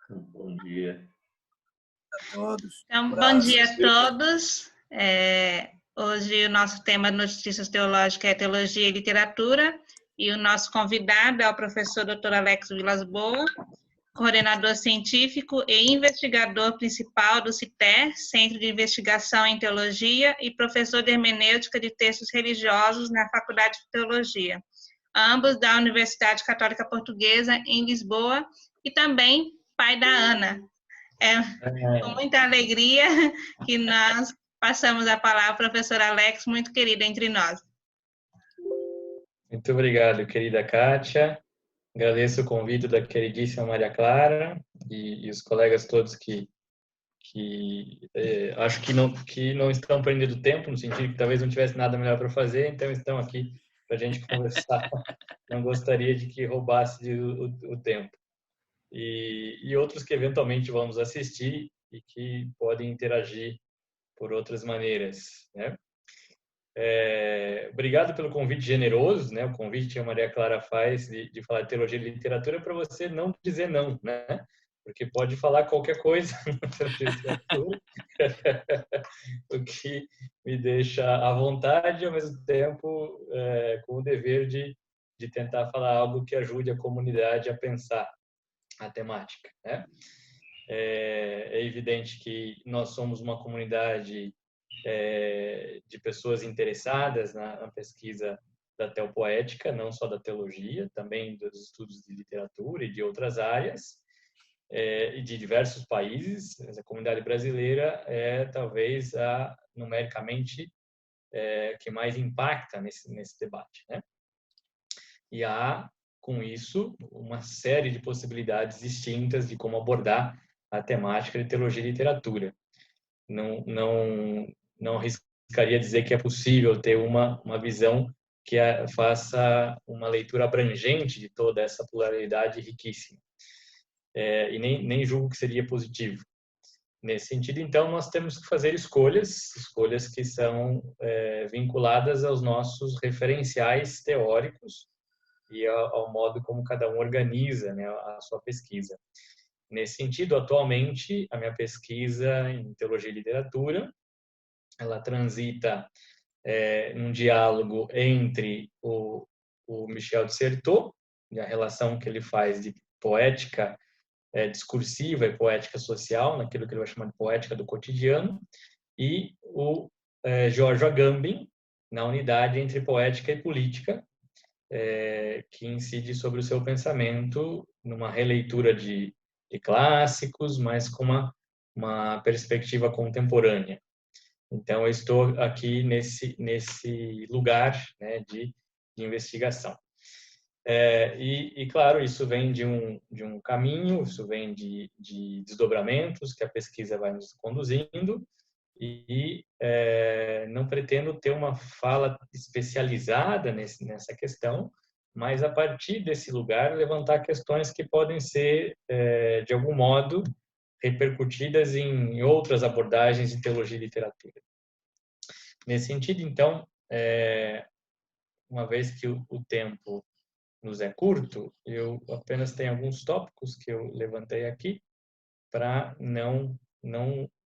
Bom dia. A todos. Então, bom dia a todos. Hoje o nosso tema Notícias Teológicas é Teologia e Literatura, e o nosso convidado é o professor Dr. Alex Vilas Boas, coordenador científico e investigador principal do CITER, Centro de Investigação em Teologia, e professor de hermenêutica de textos religiosos na Faculdade de Teologia, ambos da Universidade Católica Portuguesa em Lisboa, e também pai da Ana. Com muita alegria que nós passamos a palavra ao professor Alex, muito querido entre nós. Muito obrigado, querida Kátia. Agradeço o convite da queridíssima Maria Clara e os colegas todos que acho que não estão perdendo tempo, no sentido que talvez não tivesse nada melhor para fazer, então estão aqui para a gente conversar. Não gostaria de que roubasse o tempo. E outros que eventualmente vamos assistir e que podem interagir por outras maneiras, né? Obrigado pelo convite generoso, né? O convite que a Maria Clara faz de falar de teologia e literatura para você não dizer não, né? Porque pode falar qualquer coisa o que me deixa à vontade e, ao mesmo tempo, com o dever de tentar falar algo que ajude a comunidade a pensar a temática, né? É evidente que nós somos uma comunidade de pessoas interessadas na pesquisa da teopoética, não só da teologia, também dos estudos de literatura e de outras áreas, e de diversos países. A comunidade brasileira é talvez numericamente que mais impacta nesse debate, né? E há, com isso, uma série de possibilidades distintas de como abordar a temática de teologia e literatura. Não arriscaria dizer que é possível ter uma visão que faça uma leitura abrangente de toda essa pluralidade riquíssima. E nem julgo que seria positivo. Nesse sentido, então, nós temos que fazer escolhas que são vinculadas aos nossos referenciais teóricos e ao modo como cada um organiza, né, a sua pesquisa. Nesse sentido, atualmente, a minha pesquisa em teologia e literatura, ela transita num diálogo entre o Michel de Certeau, e a relação que ele faz de poética discursiva e poética social, naquilo que ele vai chamar de poética do cotidiano, e o Giorgio Agamben, na unidade entre poética e política, que incide sobre o seu pensamento numa releitura de clássicos, mas com uma perspectiva contemporânea. Então, eu estou aqui nesse lugar, né, de investigação. E, claro, isso vem de um caminho, isso vem de desdobramentos que a pesquisa vai nos conduzindo, e não pretendo ter uma fala especializada nessa questão, mas a partir desse lugar levantar questões que podem ser, de algum modo, repercutidas em outras abordagens de teologia e literatura. Nesse sentido, então, uma vez que o tempo nos é curto, eu apenas tenho alguns tópicos que eu levantei aqui para não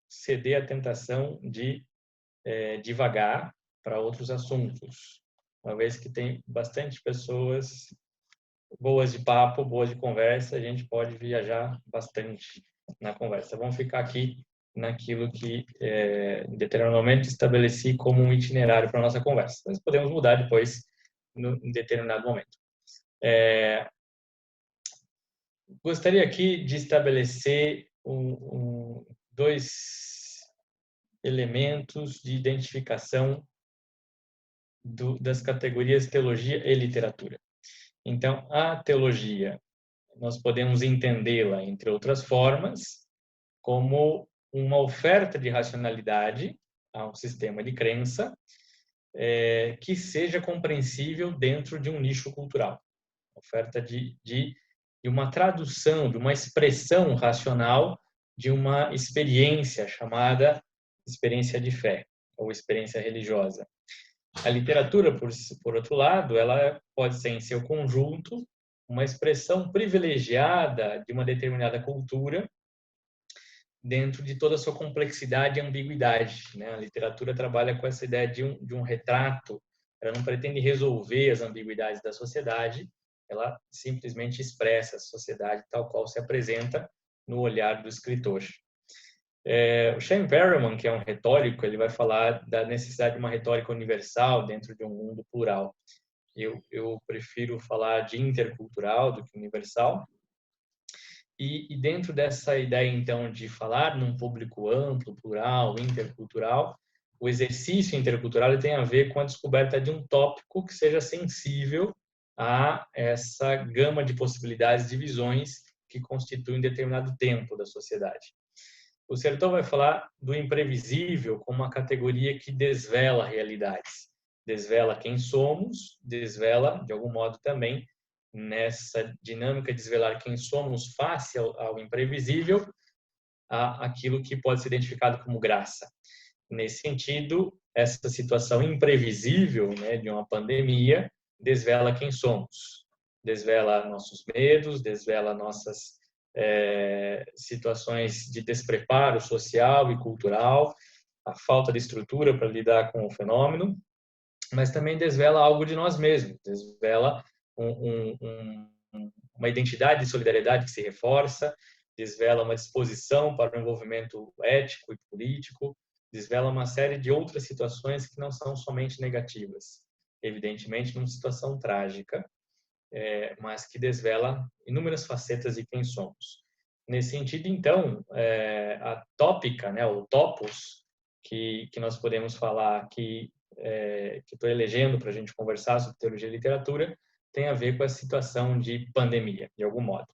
ceder à tentação de divagar para outros assuntos, uma vez que tem bastante pessoas boas de papo, boas de conversa, a gente pode viajar bastante na conversa. Vamos ficar aqui naquilo que, em determinado momento, estabeleci como um itinerário para a nossa conversa. Mas podemos mudar depois, em determinado momento. Gostaria aqui de estabelecer dois elementos de identificação das categorias teologia e literatura. Então, a teologia, nós podemos entendê-la, entre outras formas, como uma oferta de racionalidade a um sistema de crença que seja compreensível dentro de um nicho cultural. Oferta de uma tradução, de uma expressão racional de uma experiência chamada experiência de fé ou experiência religiosa. A literatura, por outro lado, ela pode ser em seu conjunto uma expressão privilegiada de uma determinada cultura dentro de toda a sua complexidade e ambiguidade, né? A literatura trabalha com essa ideia de um retrato. Ela não pretende resolver as ambiguidades da sociedade, ela simplesmente expressa a sociedade tal qual se apresenta no olhar do escritor. O Shane Perelman, que é um retórico, ele vai falar da necessidade de uma retórica universal dentro de um mundo plural. Eu prefiro falar de intercultural do que universal. E dentro dessa ideia, então, de falar num público amplo, plural, intercultural, o exercício intercultural ele tem a ver com a descoberta de um tópico que seja sensível a essa gama de possibilidades de visões que constituem um determinado tempo da sociedade. O Certeau vai falar do imprevisível como uma categoria que desvela realidades. Desvela quem somos, desvela, de algum modo, também nessa dinâmica de desvelar quem somos face ao imprevisível, aquilo que pode ser identificado como graça. Nesse sentido, essa situação imprevisível, né, de uma pandemia desvela quem somos, desvela nossos medos, desvela nossas situações de despreparo social e cultural, a falta de estrutura para lidar com o fenômeno, mas também desvela algo de nós mesmos, desvela uma identidade de solidariedade que se reforça, desvela uma disposição para o envolvimento ético e político, desvela uma série de outras situações que não são somente negativas. Evidentemente, numa situação trágica, mas que desvela inúmeras facetas de quem somos. Nesse sentido, então, a tópica, né, o topos, que nós podemos falar aqui, que estou elegendo para a gente conversar sobre teologia e literatura, tem a ver com a situação de pandemia, de algum modo.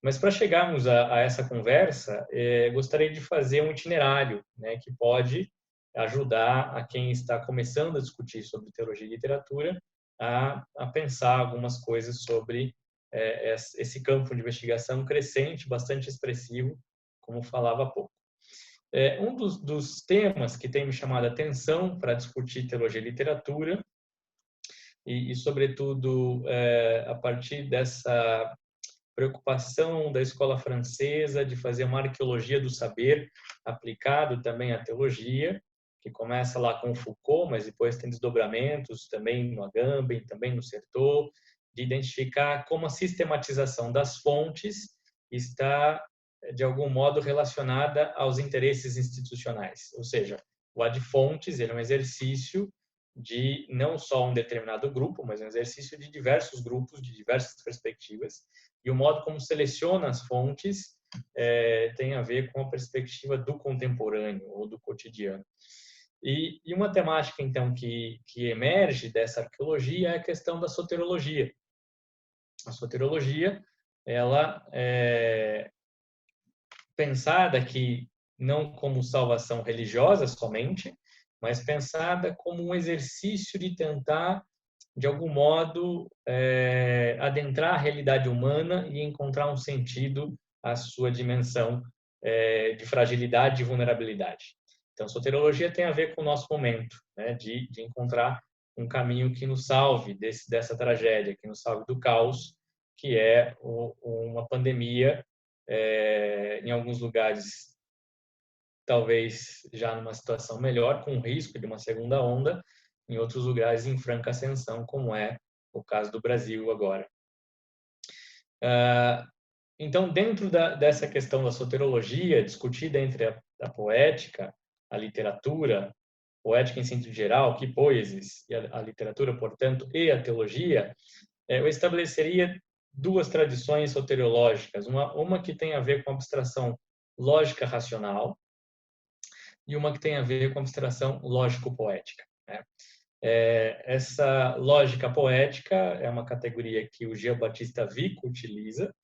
Mas para chegarmos a essa conversa, gostaria de fazer um itinerário, né, que pode ajudar a quem está começando a discutir sobre teologia e literatura a pensar algumas coisas sobre esse campo de investigação crescente, bastante expressivo, como falava há pouco. Um dos temas que tem me chamado a atenção para discutir teologia e literatura, e sobretudo, a partir dessa preocupação da escola francesa de fazer uma arqueologia do saber aplicado também à teologia, que começa lá com Foucault, mas depois tem desdobramentos também no Agamben, também no Certeau, de identificar como a sistematização das fontes está, de algum modo, relacionada aos interesses institucionais. Ou seja, o ad fontes ele é um exercício de não só um determinado grupo, mas um exercício de diversos grupos, de diversas perspectivas, e o modo como seleciona as fontes tem a ver com a perspectiva do contemporâneo ou do cotidiano. E uma temática, então, que emerge dessa arqueologia é a questão da soterologia. A soterologia, ela é pensada aqui não como salvação religiosa somente, mas pensada como um exercício de tentar, de algum modo, adentrar a realidade humana e encontrar um sentido à sua dimensão de fragilidade e vulnerabilidade. Então, soteriologia tem a ver com o nosso momento, né, de encontrar um caminho que nos salve dessa tragédia, que nos salve do caos, que é uma pandemia, em alguns lugares, talvez já numa situação melhor, com o risco de uma segunda onda, em outros lugares em franca ascensão, como é o caso do Brasil agora. Então, dentro dessa questão da soterologia, discutida entre a poética, a literatura, poética em sentido geral, que poesis, e a literatura, portanto, e a teologia, eu estabeleceria duas tradições soteriológicas, uma que tem a ver com a abstração lógica racional e uma que tem a ver com a abstração lógico-poética, né? Essa lógica poética é uma categoria que o Jean-Baptiste Vico utiliza,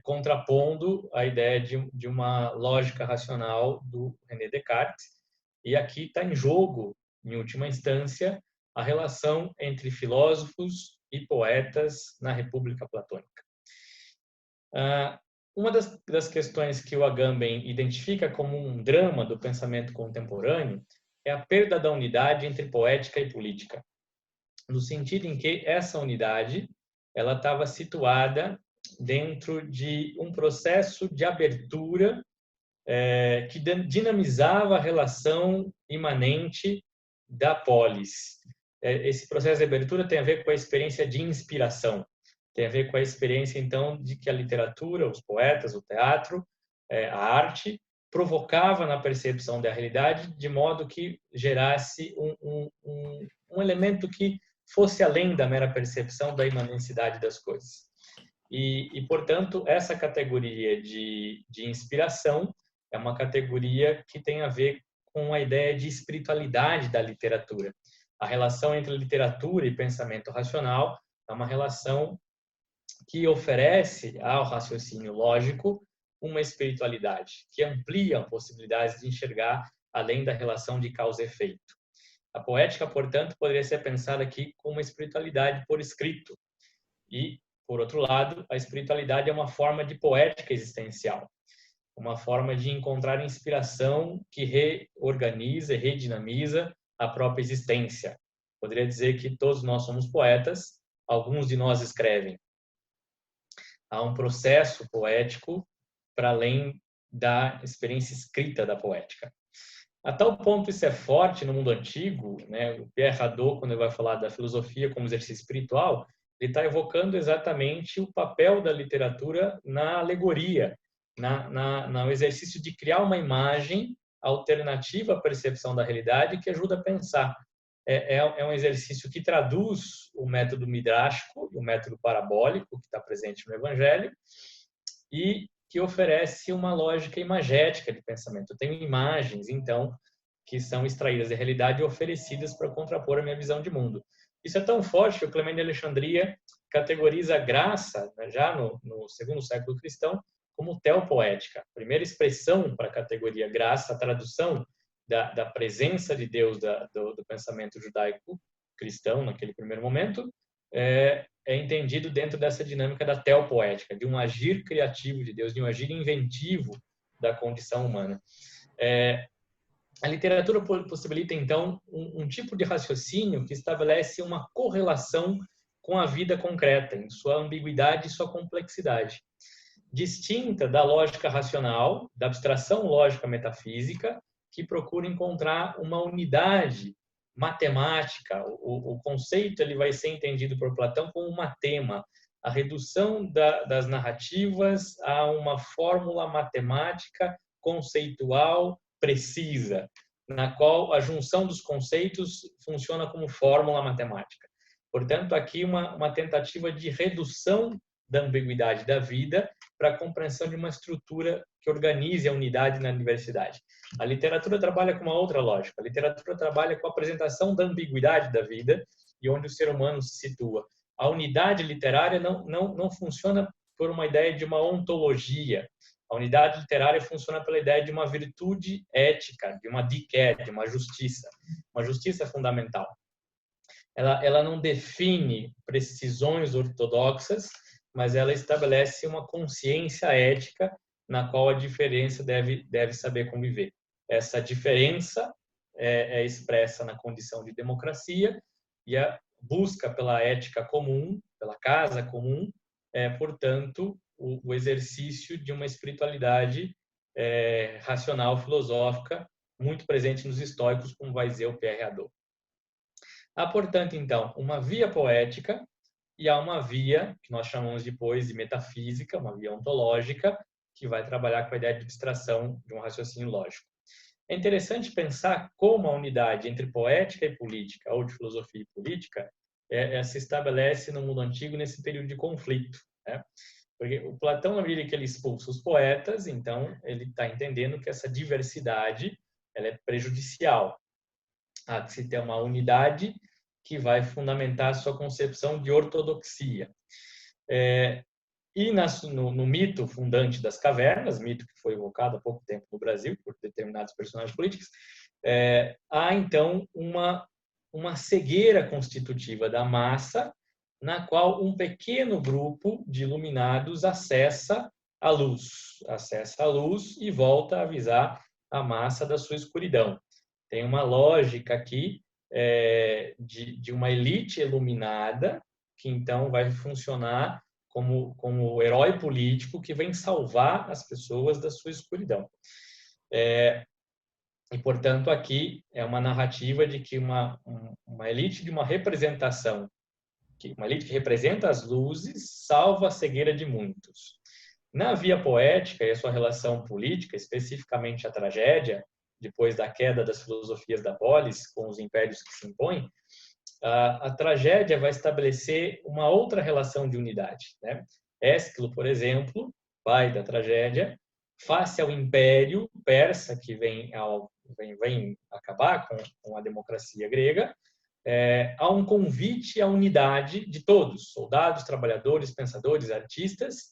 contrapondo a ideia de uma lógica racional do René Descartes. E aqui está em jogo, em última instância, a relação entre filósofos e poetas na República Platônica. Uma das questões que o Agamben identifica como um drama do pensamento contemporâneo é a perda da unidade entre poética e política, no sentido em que essa unidade ela estava situada dentro de um processo de abertura que dinamizava a relação imanente da polis. Esse processo de abertura tem a ver com a experiência de inspiração, tem a ver com a experiência, então, de que a literatura, os poetas, o teatro, a arte, provocava na percepção da realidade de modo que gerasse um elemento que fosse além da mera percepção da imanencidade das coisas. Portanto, essa categoria de inspiração é uma categoria que tem a ver com a ideia de espiritualidade da literatura. A relação entre literatura e pensamento racional é uma relação que oferece ao raciocínio lógico uma espiritualidade, que amplia possibilidades de enxergar além da relação de causa e efeito. A poética, portanto, poderia ser pensada aqui como uma espiritualidade por escrito. E, por outro lado, a espiritualidade é uma forma de poética existencial, uma forma de encontrar inspiração que reorganiza e redinamiza a própria existência. Poderia dizer que todos nós somos poetas, alguns de nós escrevem. Há um processo poético para além da experiência escrita da poética. A tal ponto isso é forte no mundo antigo, né? O Pierre Hadot, quando ele vai falar da filosofia como exercício espiritual, ele está evocando exatamente o papel da literatura na alegoria, no exercício de criar uma imagem alternativa à percepção da realidade que ajuda a pensar. É um exercício que traduz o método midrástico e o método parabólico que está presente no Evangelho e que oferece uma lógica imagética de pensamento. Eu tenho imagens, então, que são extraídas da realidade e oferecidas para contrapor a minha visão de mundo. Isso é tão forte que o Clemente de Alexandria categoriza a graça, né, já no segundo século cristão, como teopoética. A primeira expressão para a categoria graça, a tradução da presença de Deus do pensamento judaico cristão naquele primeiro momento, é entendido dentro dessa dinâmica da teopoética, de um agir criativo de Deus, de um agir inventivo da condição humana. A literatura possibilita, então, um tipo de raciocínio que estabelece uma correlação com a vida concreta, em sua ambiguidade e sua complexidade, distinta da lógica racional, da abstração lógica metafísica, que procura encontrar uma unidade matemática. O conceito ele vai ser entendido por Platão como uma tema, a redução das narrativas a uma fórmula matemática conceitual precisa, na qual a junção dos conceitos funciona como fórmula matemática. Portanto, aqui uma tentativa de redução da ambiguidade da vida para a compreensão de uma estrutura que organize a unidade na diversidade. A literatura trabalha com uma outra lógica. A literatura trabalha com a apresentação da ambiguidade da vida e onde o ser humano se situa. A unidade literária não funciona por uma ideia de uma ontologia. A unidade literária funciona pela ideia de uma virtude ética, de uma diké, de uma justiça fundamental. Ela não define precisões ortodoxas, mas ela estabelece uma consciência ética na qual a diferença deve saber conviver. Essa diferença é expressa na condição de democracia e a busca pela ética comum, pela casa comum, portanto, o exercício de uma espiritualidade racional, filosófica, muito presente nos estoicos, como vai dizer o Pierre Hadot. Há, portanto, então, uma via poética e há uma via, que nós chamamos depois de metafísica, uma via ontológica, que vai trabalhar com a ideia de abstração de um raciocínio lógico. É interessante pensar como a unidade entre poética e política, ou de filosofia e política, se estabelece no mundo antigo nesse período de conflito, né? Porque o Platão, na medida que ele expulsa os poetas, então ele está entendendo que essa diversidade ela é prejudicial. Há que se ter uma unidade que vai fundamentar a sua concepção de ortodoxia. E no mito fundante das cavernas, mito que foi evocado há pouco tempo no Brasil por determinados personagens políticos, há então uma cegueira constitutiva da massa, na qual um pequeno grupo de iluminados acessa a luz e volta a avisar a massa da sua escuridão. Tem uma lógica aqui de uma elite iluminada que então vai funcionar como o herói político que vem salvar as pessoas da sua escuridão. E, portanto, aqui é uma narrativa de que uma elite de uma representação, uma elite que representa as luzes, salva a cegueira de muitos. Na via poética e a sua relação política, especificamente a tragédia, depois da queda das filosofias da polis, com os impérios que se impõem, a tragédia vai estabelecer uma outra relação de unidade, né? Ésquilo, por exemplo, pai da tragédia, face ao império persa que vem acabar com a democracia grega, há um convite à unidade de todos, soldados, trabalhadores, pensadores, artistas,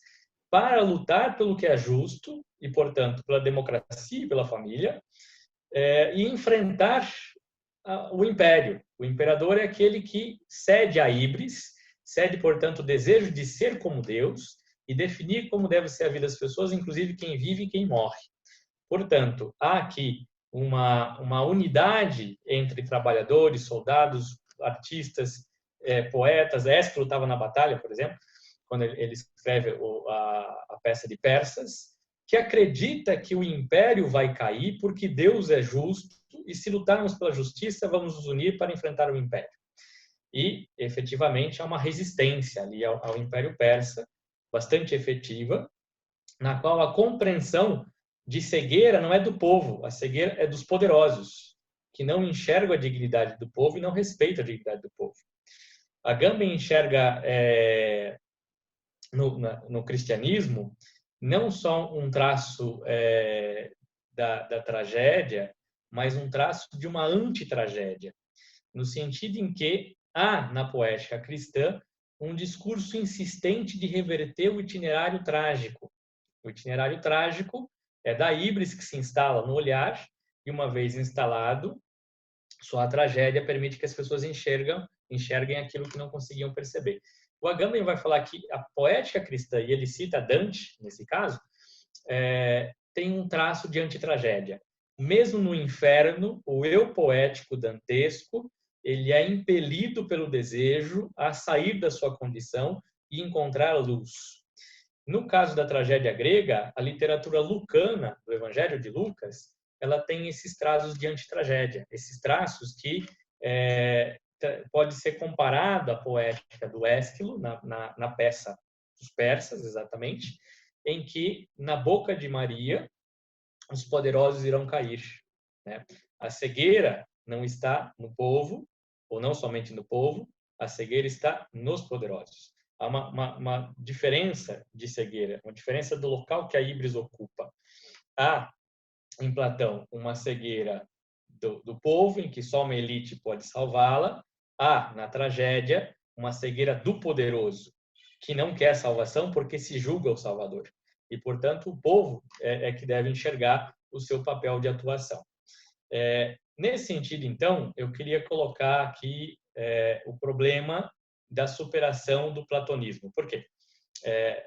para lutar pelo que é justo e, portanto, pela democracia e pela família, e enfrentar o império. O imperador é aquele que cede a híbris, cede, portanto, o desejo de ser como Deus e definir como deve ser a vida das pessoas, inclusive quem vive e quem morre. Portanto, há aqui uma unidade entre trabalhadores, soldados, artistas, poetas. Ésquilo estava na batalha, por exemplo, quando ele escreve a peça de Persas, que acredita que o império vai cair porque Deus é justo e se lutarmos pela justiça, vamos nos unir para enfrentar o império. E, efetivamente, há uma resistência ali ao Império Persa, bastante efetiva, na qual a compreensão de cegueira não é do povo, a cegueira é dos poderosos, que não enxergam a dignidade do povo e não respeitam a dignidade do povo. Agamben enxerga no cristianismo não só um traço da tragédia, mas um traço de uma antitragédia, no sentido em que há na poética cristã um discurso insistente de reverter o itinerário trágico. O itinerário trágico é da híbris que se instala no olhar e, uma vez instalado, só a tragédia permite que as pessoas enxerguem aquilo que não conseguiam perceber. O Agamben vai falar que a poética cristã, e ele cita Dante, nesse caso, tem um traço de antitragédia. Mesmo no inferno, o eu poético dantesco, ele é impelido pelo desejo a sair da sua condição e encontrar a luz. No caso da tragédia grega, a literatura lucana, do Evangelho de Lucas, ela tem esses traços de antitragédia, esses traços que pode ser comparado à poética do Ésquilo, na peça dos persas, exatamente, em que, na boca de Maria, os poderosos irão cair, né? A cegueira não está no povo, ou não somente no povo, a cegueira está nos poderosos. Há uma diferença de cegueira, uma diferença do local que a híbris ocupa. Há, em Platão, uma cegueira do povo, em que só uma elite pode salvá-la. Há, na tragédia, uma cegueira do poderoso, que não quer salvação porque se julga o salvador. E, portanto, o povo é que deve enxergar o seu papel de atuação. Nesse sentido, então, eu queria colocar aqui o problema da superação do platonismo. Por quê?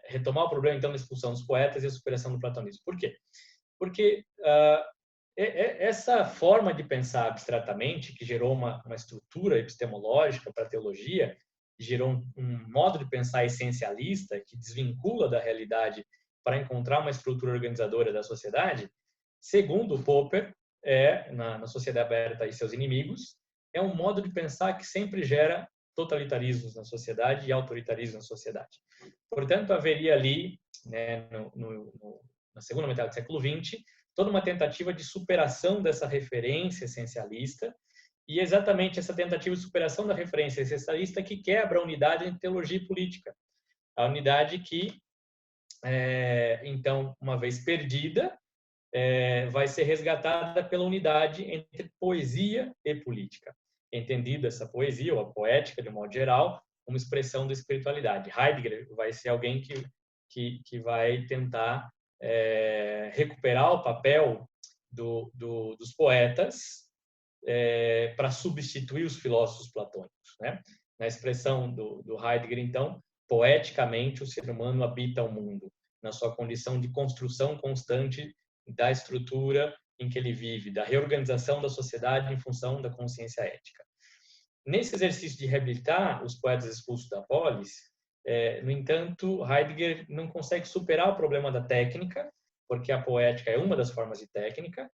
Retomar o problema, então, da expulsão dos poetas e a superação do platonismo. Por quê? Porque essa forma de pensar abstratamente, que gerou uma estrutura epistemológica para a teologia, gerou um modo de pensar essencialista, que desvincula da realidade para encontrar uma estrutura organizadora da sociedade, segundo Popper, na Sociedade Aberta e seus inimigos, é um modo de pensar que sempre gera totalitarismos na sociedade e autoritarismo na sociedade. Portanto, haveria ali, né, na segunda metade do século XX, toda uma tentativa de superação dessa referência essencialista, e exatamente essa tentativa de superação da referência essencialista que quebra a unidade entre teologia e política. A unidade que, então, uma vez perdida, vai ser resgatada pela unidade entre poesia e política. Entendida essa poesia, ou a poética, de um modo geral, como expressão da espiritualidade. Heidegger vai ser alguém que vai tentar recuperar o papel dos poetas para substituir os filósofos platônicos, né? Na expressão do Heidegger, então, poeticamente o ser humano habita o mundo, na sua condição de construção constante da estrutura em que ele vive, da reorganização da sociedade em função da consciência ética. nesse exercício de reabilitar os poetas expulsos da polis, no entanto, Heidegger não consegue superar o problema da técnica, porque a poética é uma das formas de técnica,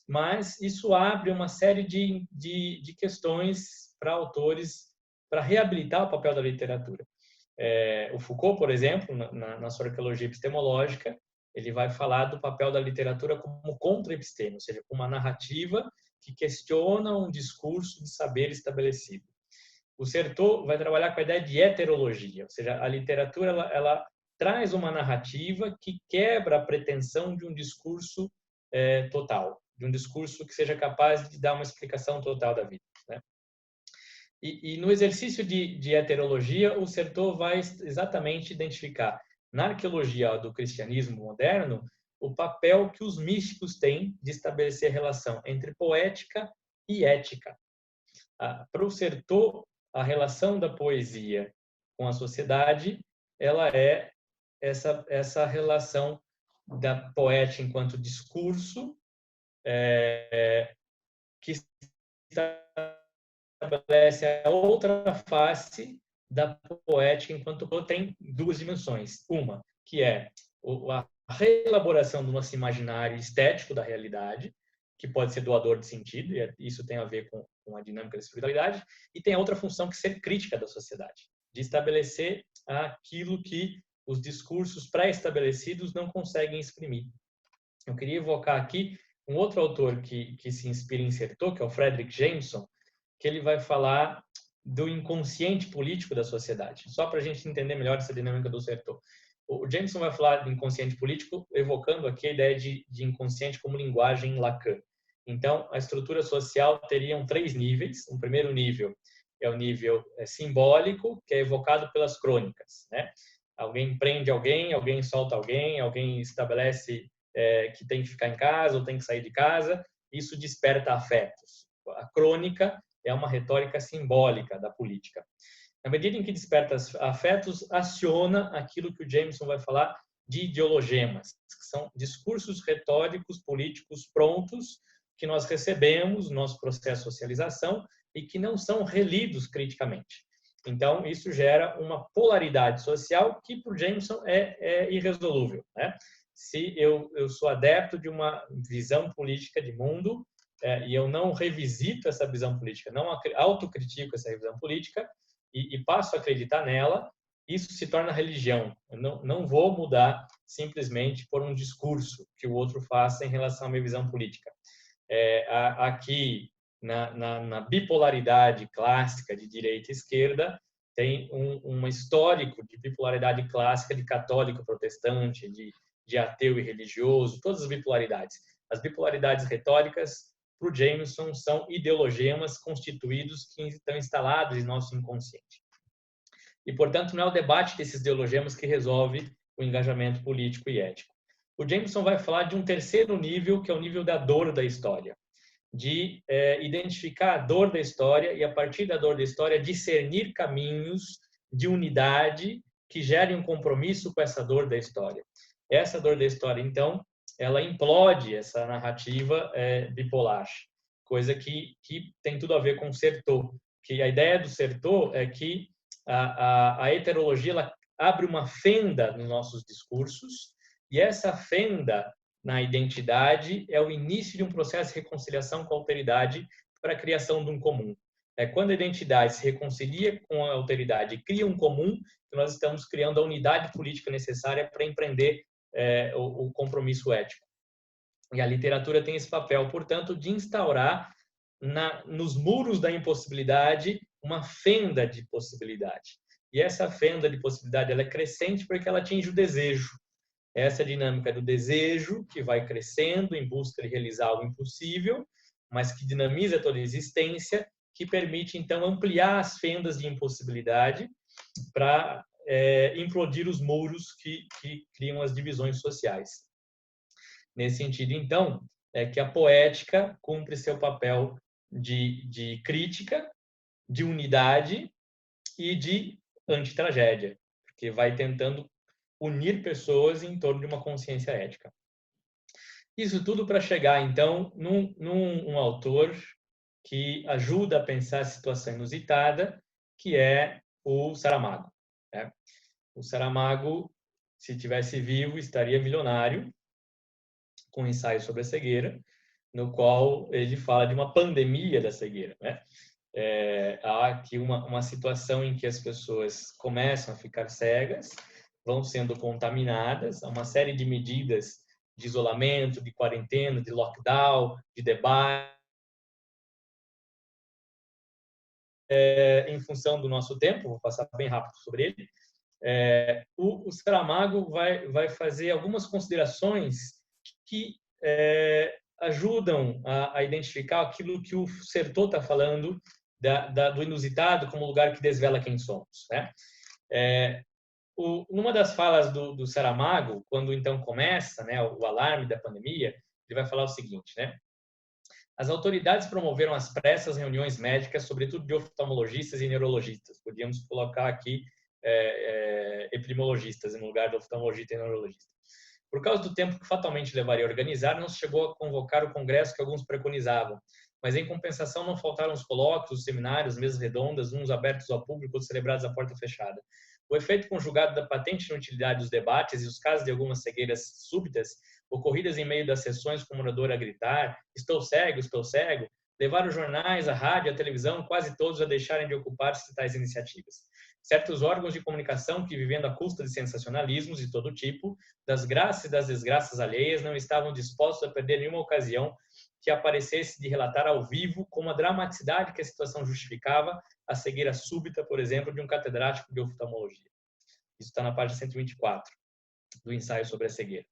mas isso abre uma série de questões para autores para reabilitar o papel da literatura. O Foucault, por exemplo, na sua arqueologia epistemológica, ele vai falar do papel da literatura como contra-episteme, ou seja, como uma narrativa que questiona um discurso de saber estabelecido. O Certeau vai trabalhar com a ideia de heterologia, ou seja, a literatura ela traz uma narrativa que quebra a pretensão de um discurso total, de um discurso que seja capaz de dar uma explicação total da vida, né? E no exercício de heterologia, o Certeau vai exatamente identificar na arqueologia do cristianismo moderno o papel que os místicos têm de estabelecer relação entre poética e ética. Para o Certeau, a relação da poesia com a sociedade, ela é essa relação da poética enquanto discurso que estabelece a outra face da poética enquanto tem duas dimensões. Uma, que é a reelaboração do nosso imaginário estético da realidade, que pode ser doador de sentido, e isso tem a ver com a dinâmica da espiritualidade, e tem a outra função, que é ser crítica da sociedade, de estabelecer aquilo que os discursos pré-estabelecidos não conseguem exprimir. Eu queria evocar aqui um outro autor que se inspira em Certeau, que é o Fredric Jameson, que ele vai falar do inconsciente político da sociedade. Só para a gente entender melhor essa dinâmica do Certeau. O Jameson vai falar de inconsciente político, evocando aqui a ideia de inconsciente como linguagem em Lacan. Então, a estrutura social teria 3 níveis. Um primeiro nível é o nível simbólico, que é evocado pelas crônicas, né? Alguém prende alguém solta alguém estabelece que tem que ficar em casa ou tem que sair de casa. Isso desperta afetos. A crônica é uma retórica simbólica da política. Na medida em que desperta afetos, aciona aquilo que o Jameson vai falar de ideologemas, que são discursos retóricos políticos prontos que nós recebemos no nosso processo de socialização e que não são relidos criticamente. Então, isso gera uma polaridade social que, para o Jameson, é irresolúvel, né? Se eu sou adepto de uma visão política de mundo e eu não revisito essa visão política, não autocritico essa visão política e passo a acreditar nela, isso se torna religião. Eu não vou mudar simplesmente por um discurso que o outro faça em relação à minha visão política. Aqui, na bipolaridade clássica de direita e esquerda, tem um histórico de bipolaridade clássica de católico protestante, de ateu e religioso, todas as bipolaridades. As bipolaridades retóricas, para o Jameson, são ideologemas constituídos que estão instalados em nosso inconsciente. E, portanto, não é o debate desses ideologemas que resolve o engajamento político e ético. O Jameson vai falar de um terceiro nível, que é o nível da dor da história, de identificar a dor da história e, a partir da dor da história, discernir caminhos de unidade que gerem um compromisso com essa dor da história. Essa dor da história, então, ela implode essa narrativa bipolar, coisa que tem tudo a ver com o Certeau, que a ideia do Certeau é que a heterologia ela abre uma fenda nos nossos discursos, e essa fenda na identidade é o início de um processo de reconciliação com a alteridade para a criação de um comum. Quando a identidade se reconcilia com a alteridade e cria um comum, nós estamos criando a unidade política necessária para empreender o compromisso ético. E a literatura tem esse papel, portanto, de instaurar nos muros da impossibilidade uma fenda de possibilidade. E essa fenda de possibilidade ela é crescente porque ela atinge o desejo. Essa dinâmica do desejo que vai crescendo em busca de realizar algo impossível, mas que dinamiza toda a existência, que permite, então, ampliar as fendas de impossibilidade para implodir os muros que criam as divisões sociais. Nesse sentido, então, é que a poética cumpre seu papel de crítica, de unidade e de antitragédia, porque vai tentando unir pessoas em torno de uma consciência ética. Isso tudo para chegar, então, num autor que ajuda a pensar a situação inusitada, que é o Saramago, né? O Saramago, se tivesse vivo, estaria milionário, com um ensaio sobre a cegueira, no qual ele fala de uma pandemia da cegueira, né? Há aqui uma situação em que as pessoas começam a ficar cegas, vão sendo contaminadas, há uma série de medidas de isolamento, de quarentena, de lockdown, de debate, em função do nosso tempo, vou passar bem rápido sobre ele. O Saramago vai fazer algumas considerações que ajudam a identificar aquilo que o Certeau está falando do inusitado como lugar que desvela quem somos, né? Numa das falas do Saramago, quando então começa, né, o alarme da pandemia, ele vai falar o seguinte, né? As autoridades promoveram às pressas reuniões médicas, sobretudo de oftalmologistas e neurologistas. Podíamos colocar aqui epidemiologistas no lugar de oftalmologista e neurologista. Por causa do tempo que fatalmente levaria a organizar, não se chegou a convocar o congresso que alguns preconizavam, mas em compensação não faltaram os colóquios, os seminários, mesas redondas, uns abertos ao público, outros celebrados à porta fechada. O efeito conjugado da patente inutilidade dos debates e os casos de algumas cegueiras súbitas, ocorridas em meio das sessões com o morador a gritar, estou cego, levaram os jornais, a rádio, a televisão, quase todos a deixarem de ocupar-se de tais iniciativas. Certos órgãos de comunicação que, vivendo à custa de sensacionalismos de todo tipo, das graças e das desgraças alheias, não estavam dispostos a perder nenhuma ocasião que aparecesse de relatar ao vivo, com a dramaticidade que a situação justificava, a cegueira súbita, por exemplo, de um catedrático de oftalmologia. Isso está na página 124 do ensaio sobre a cegueira.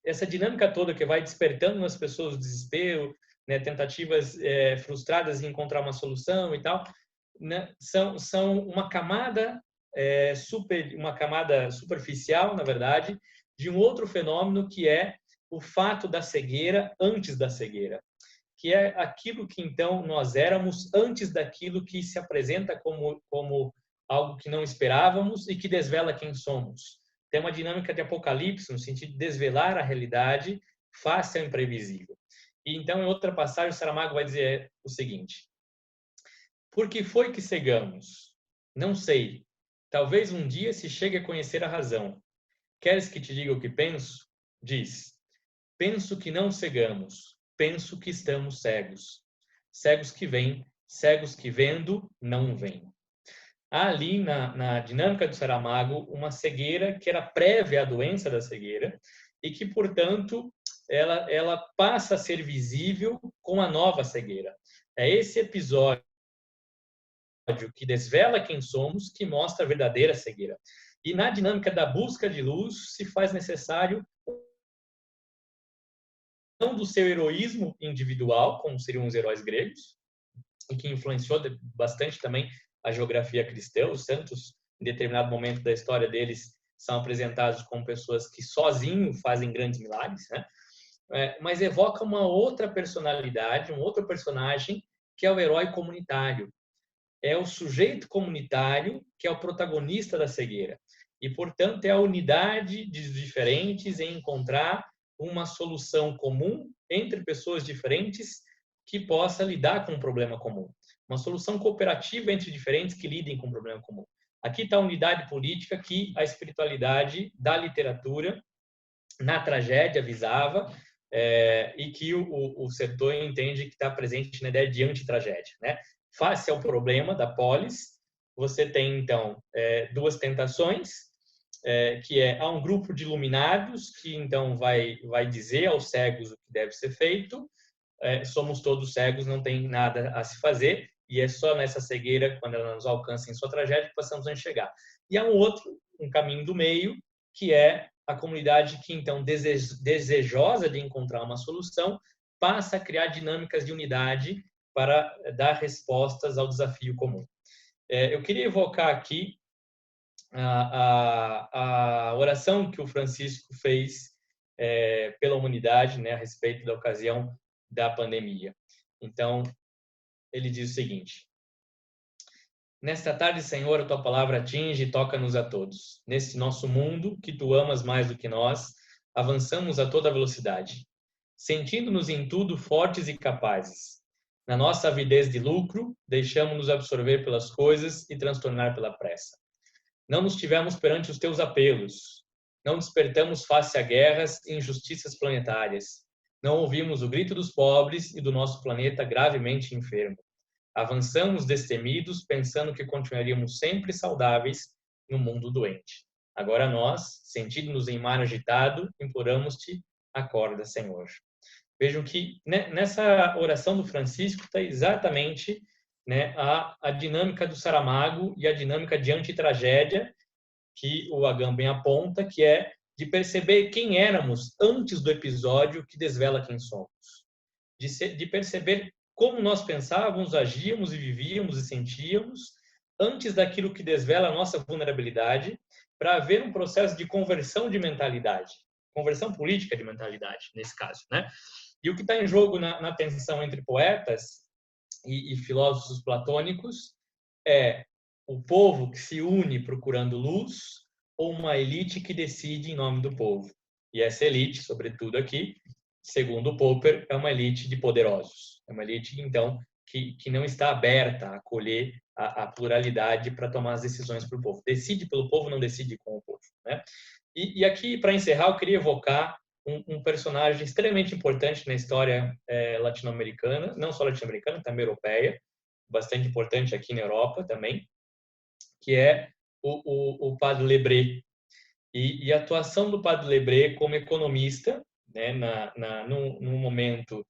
Essa dinâmica toda que vai despertando nas pessoas o desespero, né, tentativas frustradas em encontrar uma solução e tal, né, são uma camada superficial, na verdade, de um outro fenômeno que é o fato da cegueira antes da cegueira, que é aquilo que então nós éramos antes daquilo que se apresenta como algo que não esperávamos e que desvela quem somos. Tem uma dinâmica de apocalipse, no sentido de desvelar a realidade face ao imprevisível. E então, em outra passagem, o Saramago vai dizer o seguinte: por que foi que cegamos? Não sei. Talvez um dia se chegue a conhecer a razão. Queres que te diga o que penso? Diz. Penso que não cegamos. Penso que estamos cegos. Cegos que veem, cegos que vendo, não veem. Há ali na dinâmica do Saramago uma cegueira que era prévia à doença da cegueira e que, portanto, ela passa a ser visível com a nova cegueira. É esse episódio que desvela quem somos que mostra a verdadeira cegueira. E na dinâmica da busca de luz se faz necessário não do seu heroísmo individual, como seriam os heróis gregos, e que influenciou bastante também a geografia cristã. Os santos, em determinado momento da história deles, são apresentados como pessoas que sozinhos fazem grandes milagres, né? Mas evoca uma outra personalidade, um outro personagem, que é o herói comunitário. É o sujeito comunitário que é o protagonista da cegueira. E, portanto, é a unidade de diferentes em encontrar uma solução comum entre pessoas diferentes que possa lidar com um problema comum. Uma solução cooperativa entre diferentes que lidem com um problema comum. Aqui está a unidade política que a espiritualidade da literatura na tragédia visava e que o Certeau entende que está presente na ideia de antitragédia, né? Face ao problema da polis, você tem, então, duas tentações, que há um grupo de iluminados que, então, vai dizer aos cegos o que deve ser feito. Somos todos cegos, não tem nada a se fazer, e é só nessa cegueira, quando ela nos alcança em sua tragédia, que passamos a enxergar. E há um caminho do meio, que é a comunidade que, então, desejosa de encontrar uma solução, passa a criar dinâmicas de unidade para dar respostas ao desafio comum. Eu queria evocar aqui a oração que o Francisco fez pela humanidade, né, a respeito da ocasião da pandemia. Então, ele diz o seguinte: nesta tarde, Senhor, a tua palavra atinge e toca-nos a todos. Nesse nosso mundo, que tu amas mais do que nós, avançamos a toda velocidade. sentindo-nos em tudo fortes e capazes. Na nossa avidez de lucro, deixamos-nos absorver pelas coisas e transtornar pela pressa. Não nos tivemos perante os teus apelos. Não despertamos face a guerras e injustiças planetárias. Não ouvimos o grito dos pobres e do nosso planeta gravemente enfermo. Avançamos destemidos, pensando que continuaríamos sempre saudáveis no mundo doente. Agora nós, sentindo-nos em mar agitado, imploramos-te, acorda, Senhor. Vejam que nessa oração do Francisco está exatamente, né, a dinâmica do Saramago e a dinâmica de antitragédia que o Agamben aponta, que é de perceber quem éramos antes do episódio que desvela quem somos. De perceber como nós pensávamos, agíamos e vivíamos e sentíamos antes daquilo que desvela a nossa vulnerabilidade, para haver um processo de conversão de mentalidade, conversão política de mentalidade, nesse caso, né? E o que está em jogo na tensão entre poetas e filósofos platônicos é o povo que se une procurando luz ou uma elite que decide em nome do povo. E essa elite, sobretudo aqui, segundo Popper, é uma elite de poderosos. É uma elite, então, que não está aberta a acolher a pluralidade para tomar as decisões para o povo. Decide pelo povo, não decide com o povo, né? E aqui, para encerrar, eu queria evocar um personagem extremamente importante na história latino-americana, não só latino-americana, também europeia, bastante importante aqui na Europa também, que é o Padre Lebré. E a atuação do Padre Lebré como economista, né, num momento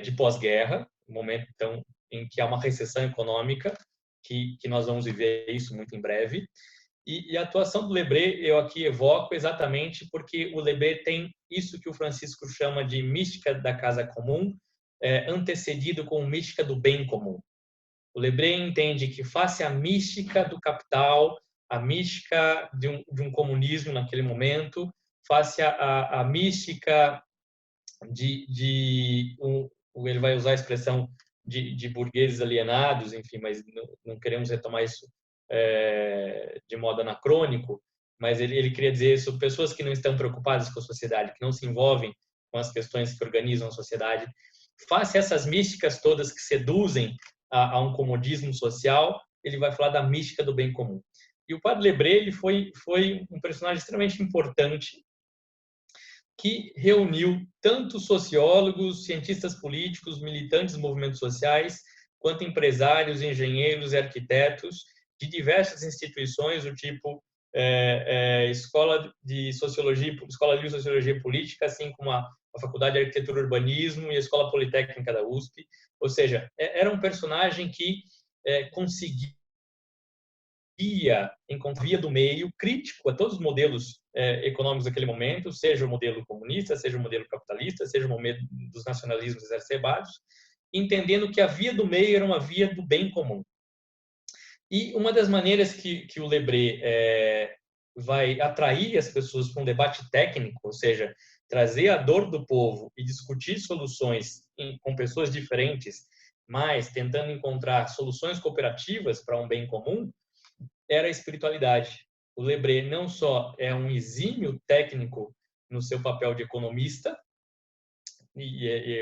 de pós-guerra, um momento então, em que há uma recessão econômica, que nós vamos viver isso muito em breve. E a atuação do Lebré eu aqui evoco exatamente porque o Lebré tem isso que o Francisco chama de mística da casa comum, antecedido com mística do bem comum. O Lebré entende que face à mística do capital, a mística de um comunismo naquele momento, face à mística ele vai usar a expressão de burgueses alienados, enfim, mas não queremos retomar isso de modo anacrônico, mas ele queria dizer isso, pessoas que não estão preocupadas com a sociedade, que não se envolvem com as questões que organizam a sociedade, face a essas místicas todas que seduzem a um comodismo social, ele vai falar da mística do bem comum. E o Padre Lebré ele foi um personagem extremamente importante que reuniu tanto sociólogos, cientistas políticos, militantes dos movimentos sociais, quanto empresários, engenheiros e arquitetos de diversas instituições, do tipo Escola de Sociologia, Escola de Sociologia Política, assim como a Faculdade de Arquitetura e Urbanismo e a Escola Politécnica da USP. Ou seja, era um personagem que conseguia encontrar via do meio crítico a todos os modelos econômicos daquele momento, seja o modelo comunista, seja o modelo capitalista, seja o modelo dos nacionalismos exacerbados, entendendo que a via do meio era uma via do bem comum. E uma das maneiras que o Lebré vai atrair as pessoas para um debate técnico, ou seja, trazer a dor do povo e discutir soluções com pessoas diferentes, mas tentando encontrar soluções cooperativas para um bem comum, era a espiritualidade. O Lebré não só é um exímio técnico no seu papel de economista,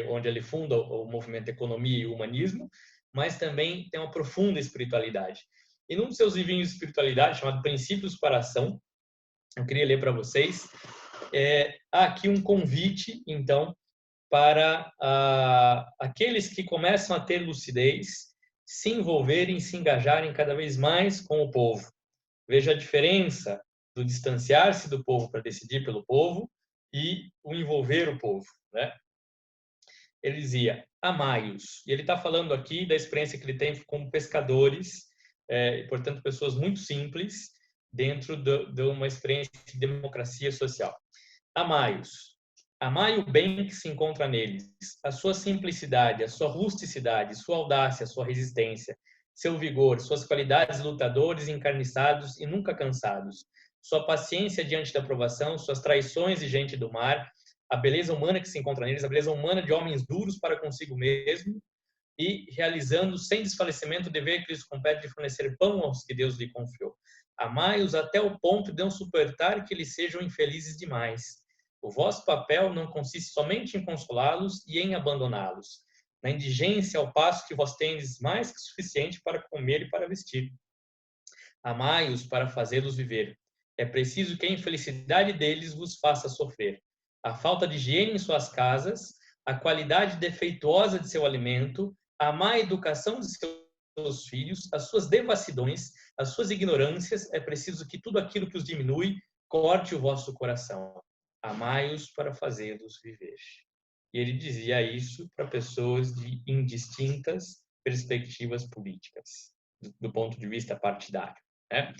onde ele funda o movimento Economia e Humanismo, mas também tem uma profunda espiritualidade. E num dos seus livrinhos de espiritualidade, chamado Princípios para a Ação, eu queria ler para vocês, há aqui um convite, então, para aqueles que começam a ter lucidez, se envolverem, se engajarem cada vez mais com o povo. Veja a diferença do distanciar-se do povo para decidir pelo povo e o envolver o povo, né? Ele dizia, amai-os. E ele está falando aqui da experiência que ele tem com pescadores, e, portanto, pessoas muito simples, dentro de uma experiência de democracia social. Amai-os. Amai o bem que se encontra neles, a sua simplicidade, a sua rusticidade, sua audácia, sua resistência, seu vigor, suas qualidades lutadores, encarniçados e nunca cansados, sua paciência diante da provação, suas traições de gente do mar, a beleza humana que se encontra neles, a beleza humana de homens duros para consigo mesmo e realizando sem desfalecimento o dever que lhes compete de fornecer pão aos que Deus lhe confiou. Amai-os até o ponto de não suportar que eles sejam infelizes demais. O vosso papel não consiste somente em consolá-los e em abandoná-los, na indigência, ao passo que vós tendes mais que suficiente para comer e para vestir. Amai-os para fazê-los viver. É preciso que a infelicidade deles vos faça sofrer. A falta de higiene em suas casas, a qualidade defeituosa de seu alimento, a má educação de seus filhos, as suas devassidões, as suas ignorâncias, é preciso que tudo aquilo que os diminui corte o vosso coração. Amai-os para fazê-los viver. E ele dizia isso para pessoas de indistintas perspectivas políticas, do ponto de vista partidário, né?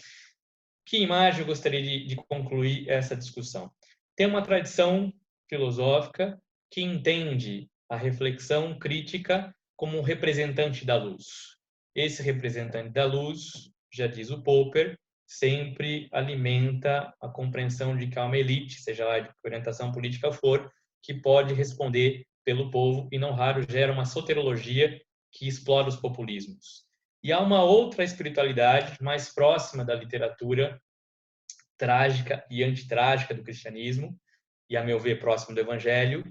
Que imagem eu gostaria de concluir essa discussão? Tem uma tradição filosófica que entende a reflexão crítica como um representante da luz. Esse representante da luz, já diz o Popper, sempre alimenta a compreensão de que há uma elite, seja lá de que orientação política for, que pode responder pelo povo e não raro gera uma soterologia que explora os populismos. E há uma outra espiritualidade mais próxima da literatura trágica e antitrágica do cristianismo, e a meu ver próximo do evangelho,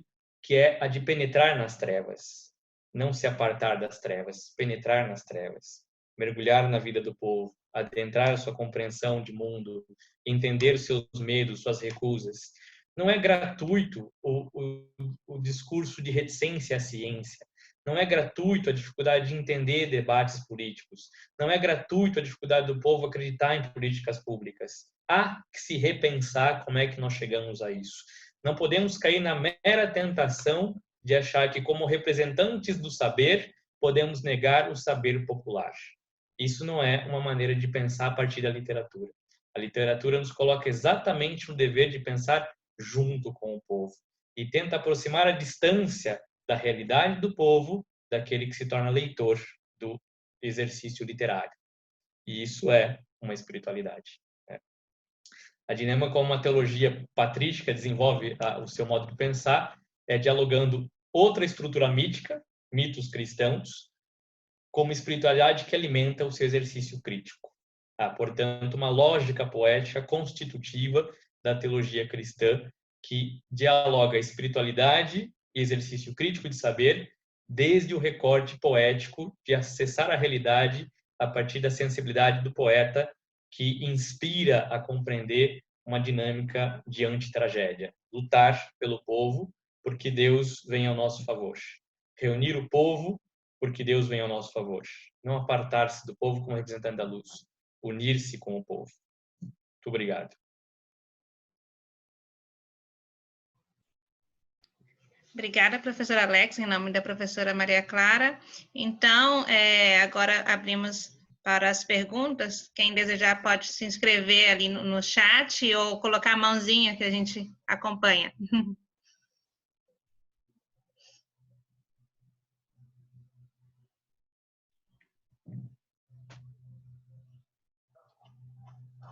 que é a de penetrar nas trevas. Não se apartar das trevas, penetrar nas trevas, mergulhar na vida do povo, adentrar a sua compreensão de mundo, entender seus medos, suas recusas. Não é gratuito o discurso de reticência à ciência. Não é gratuito a dificuldade de entender debates políticos. Não é gratuito a dificuldade do povo acreditar em políticas públicas. Há que se repensar como é que nós chegamos a isso. Não podemos cair na mera tentação de achar que, como representantes do saber, podemos negar o saber popular. Isso não é uma maneira de pensar a partir da literatura. A literatura nos coloca exatamente no dever de pensar junto com o povo e tenta aproximar a distância da realidade do povo daquele que se torna leitor do exercício literário. E isso é uma espiritualidade. A dinâmica como uma teologia patrística desenvolve o seu modo de pensar é dialogando outra estrutura mítica, mitos cristãos, como espiritualidade que alimenta o seu exercício crítico. Portanto, uma lógica poética constitutiva da teologia cristã que dialoga espiritualidade e exercício crítico de saber desde o recorte poético de acessar a realidade a partir da sensibilidade do poeta que inspira a compreender uma dinâmica de antitragédia. Lutar pelo povo porque Deus vem ao nosso favor. Reunir o povo porque Deus vem ao nosso favor. Não apartar-se do povo como representante da luz. Unir-se com o povo. Muito obrigado. Obrigada, professora Alex, em nome da professora Maria Clara. Então, agora abrimos para as perguntas. Quem desejar pode se inscrever ali no chat ou colocar a mãozinha que a gente acompanha.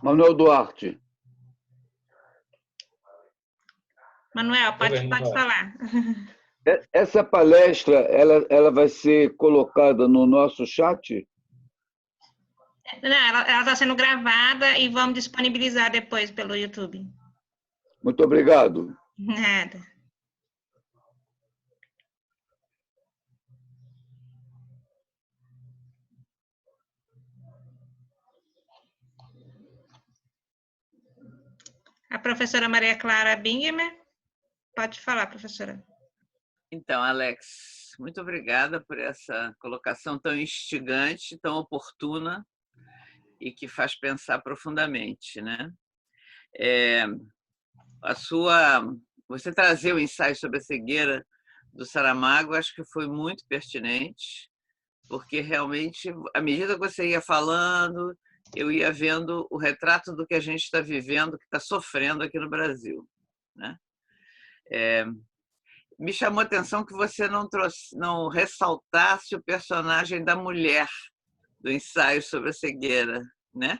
Manuel Duarte. Manuel, pode falar. Essa palestra, ela vai ser colocada no nosso chat? Não, ela está sendo gravada e vamos disponibilizar depois pelo YouTube. Muito obrigado. Nada. A professora Maria Clara Bingemer. Pode falar, professora. Então, Alex, muito obrigada por essa colocação tão instigante, tão oportuna e que faz pensar profundamente, né? Você trazer o ensaio sobre a cegueira do Saramago, acho que foi muito pertinente, porque realmente, à medida que você ia falando, eu ia vendo o retrato do que a gente está vivendo, que está sofrendo aqui no Brasil, né? Me chamou a atenção que você não ressaltasse o personagem da mulher do ensaio sobre a cegueira, né?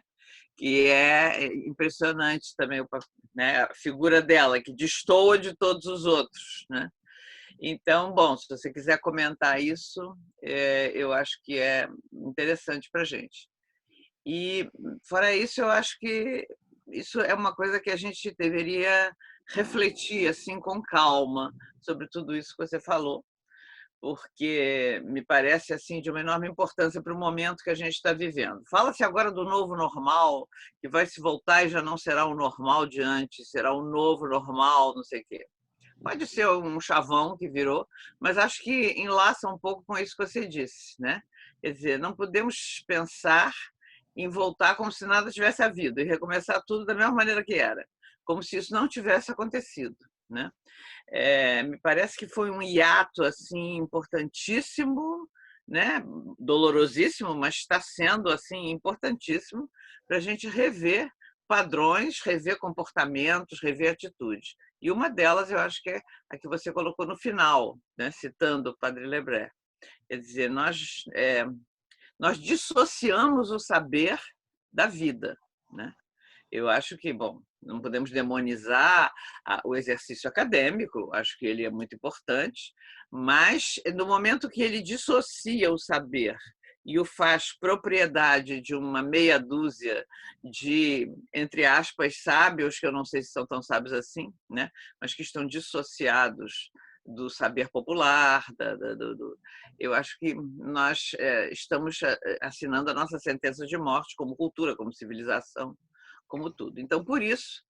Que é impressionante também, né? A figura dela, que destoa de todos os outros, né? Então, bom, se você quiser comentar isso, eu acho que é interessante para a gente. E, fora isso, eu acho que isso é uma coisa que a gente deveria refletir assim com calma sobre tudo isso que você falou, porque me parece assim de uma enorme importância para o momento que a gente está vivendo. Fala-se agora do novo normal, que vai se voltar e já não será o normal de antes, será o novo normal, não sei o quê. Pode ser um chavão que virou, mas acho que enlaça um pouco com isso que você disse, né? Quer dizer, não podemos pensar em voltar como se nada tivesse havido e recomeçar tudo da mesma maneira que era, como se isso não tivesse acontecido, né? Me parece que foi um hiato assim importantíssimo, né? Dolorosíssimo, mas está sendo assim importantíssimo para a gente rever padrões, rever comportamentos, rever atitudes. E uma delas, eu acho que é a que você colocou no final, né? Citando o Padre Lebré. Quer dizer, nós dissociamos o saber da vida, né? Eu acho que, bom, não podemos demonizar o exercício acadêmico, acho que ele é muito importante, mas no momento que ele dissocia o saber e o faz propriedade de uma meia dúzia de, entre aspas, sábios, que eu não sei se são tão sábios assim, né? Mas que estão dissociados do saber popular, eu acho que nós estamos assinando a nossa sentença de morte como cultura, como civilização, como tudo. Então, por isso,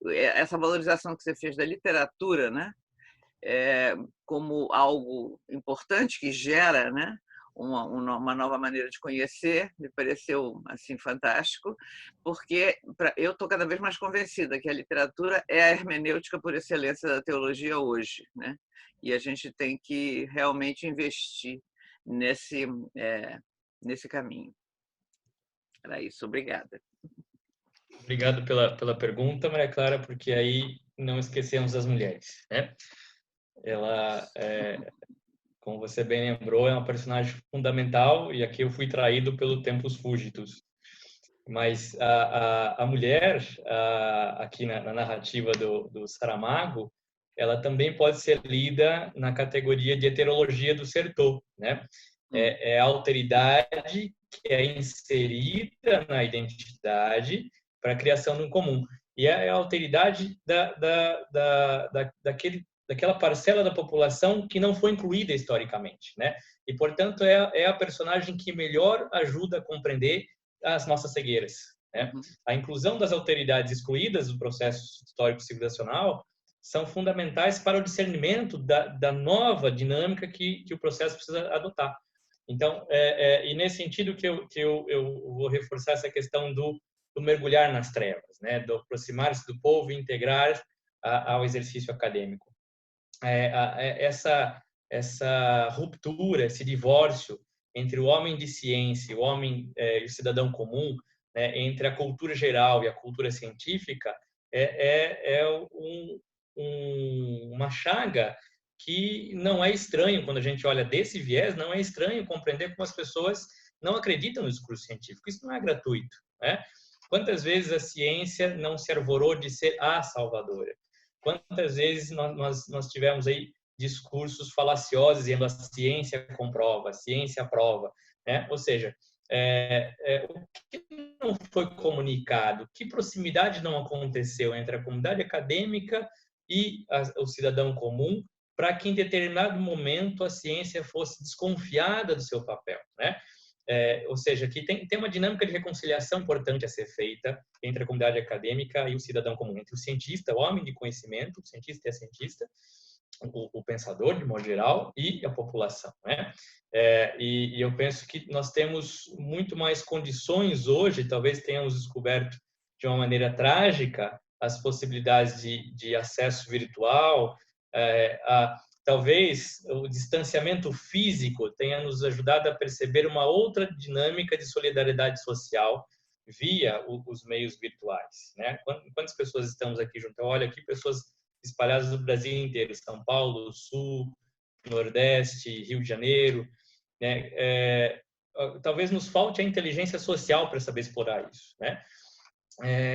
essa valorização que você fez da literatura, né, como algo importante que gera, né, uma nova maneira de conhecer, me pareceu assim fantástico, porque eu estou cada vez mais convencida que a literatura é a hermenêutica por excelência da teologia hoje, né? E a gente tem que realmente investir nesse caminho. Era isso, obrigada. Obrigado pela pergunta, Maria Clara, porque aí não esquecemos das mulheres, né? Ela, como você bem lembrou, é uma personagem fundamental, e aqui eu fui traído pelo Tempus Fugitus. Mas a mulher, aqui na narrativa do Saramago, ela também pode ser lida na categoria de heterologia do Certeau, né? É a alteridade que é inserida na identidade para a criação de um comum. E é a alteridade daquela parcela da população que não foi incluída historicamente, né? E, portanto, é a personagem que melhor ajuda a compreender as nossas cegueiras, né? A inclusão das alteridades excluídas do processo histórico civilizacional são fundamentais para o discernimento da nova dinâmica que o processo precisa adotar. Então, e nesse sentido que eu vou reforçar essa questão do mergulhar nas trevas, né? Do aproximar-se do povo e integrar ao exercício acadêmico. Essa ruptura, esse divórcio entre o homem de ciência, o homem e o cidadão comum, né? Entre a cultura geral e a cultura científica, uma chaga que não é estranho, quando a gente olha desse viés, não é estranho compreender como as pessoas não acreditam no discurso científico. Isso não é gratuito, né? Quantas vezes a ciência não se arvorou de ser a salvadora? Quantas vezes nós tivemos aí discursos falaciosos dizendo a ciência comprova, a ciência aprova, né? Ou seja, o que não foi comunicado, que proximidade não aconteceu entre a comunidade acadêmica e o cidadão comum, para que em determinado momento a ciência fosse desconfiada do seu papel, né? Ou seja, que tem uma dinâmica de reconciliação importante a ser feita entre a comunidade acadêmica e o cidadão comum, entre o cientista, o homem de conhecimento, o cientista e a cientista, o pensador, de modo geral, e a população, né? E eu penso que nós temos muito mais condições hoje, talvez tenhamos descoberto de uma maneira trágica as possibilidades de acesso virtual, talvez o distanciamento físico tenha nos ajudado a perceber uma outra dinâmica de solidariedade social via os meios virtuais, né? Quantas pessoas estamos aqui juntas? Olha aqui, pessoas espalhadas no Brasil inteiro, São Paulo, Sul, Nordeste, Rio de Janeiro, né? Talvez nos falte a inteligência social para saber explorar isso, né?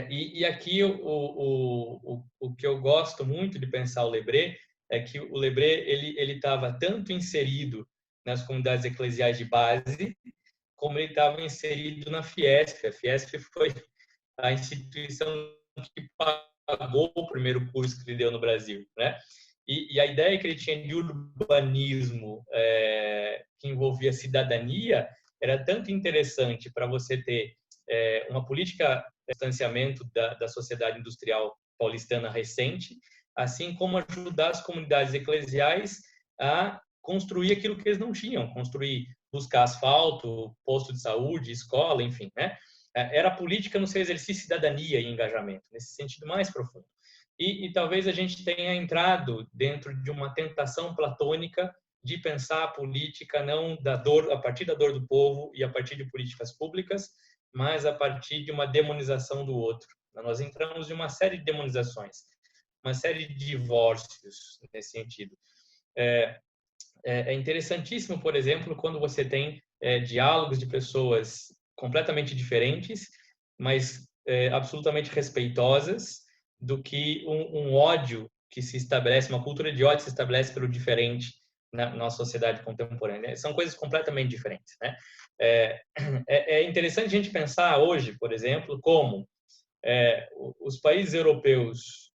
E aqui o que eu gosto muito de pensar o Lebré é que o Lebré ele estava tanto inserido nas comunidades eclesiais de base, como ele estava inserido na Fiesp. A Fiesp foi a instituição que pagou o primeiro curso que ele deu no Brasil, né? E a ideia que ele tinha de urbanismo que envolvia cidadania era tanto interessante para você ter uma política de distanciamento da sociedade industrial paulistana recente, assim como ajudar as comunidades eclesiais a construir aquilo que eles não tinham, buscar asfalto, posto de saúde, escola, enfim, né? Era política no seu exercício de cidadania e engajamento, nesse sentido mais profundo. E talvez a gente tenha entrado dentro de uma tentação platônica de pensar a política não a partir da dor do povo e a partir de políticas públicas, mas a partir de uma demonização do outro. Nós entramos em uma série de demonizações, uma série de divórcios nesse sentido. É interessantíssimo, por exemplo, quando você tem diálogos de pessoas completamente diferentes, mas absolutamente respeitosas, do que um ódio que se estabelece, uma cultura de ódio que se estabelece pelo diferente na nossa sociedade contemporânea. São coisas completamente diferentes, né? É interessante a gente pensar hoje, por exemplo, como os países europeus,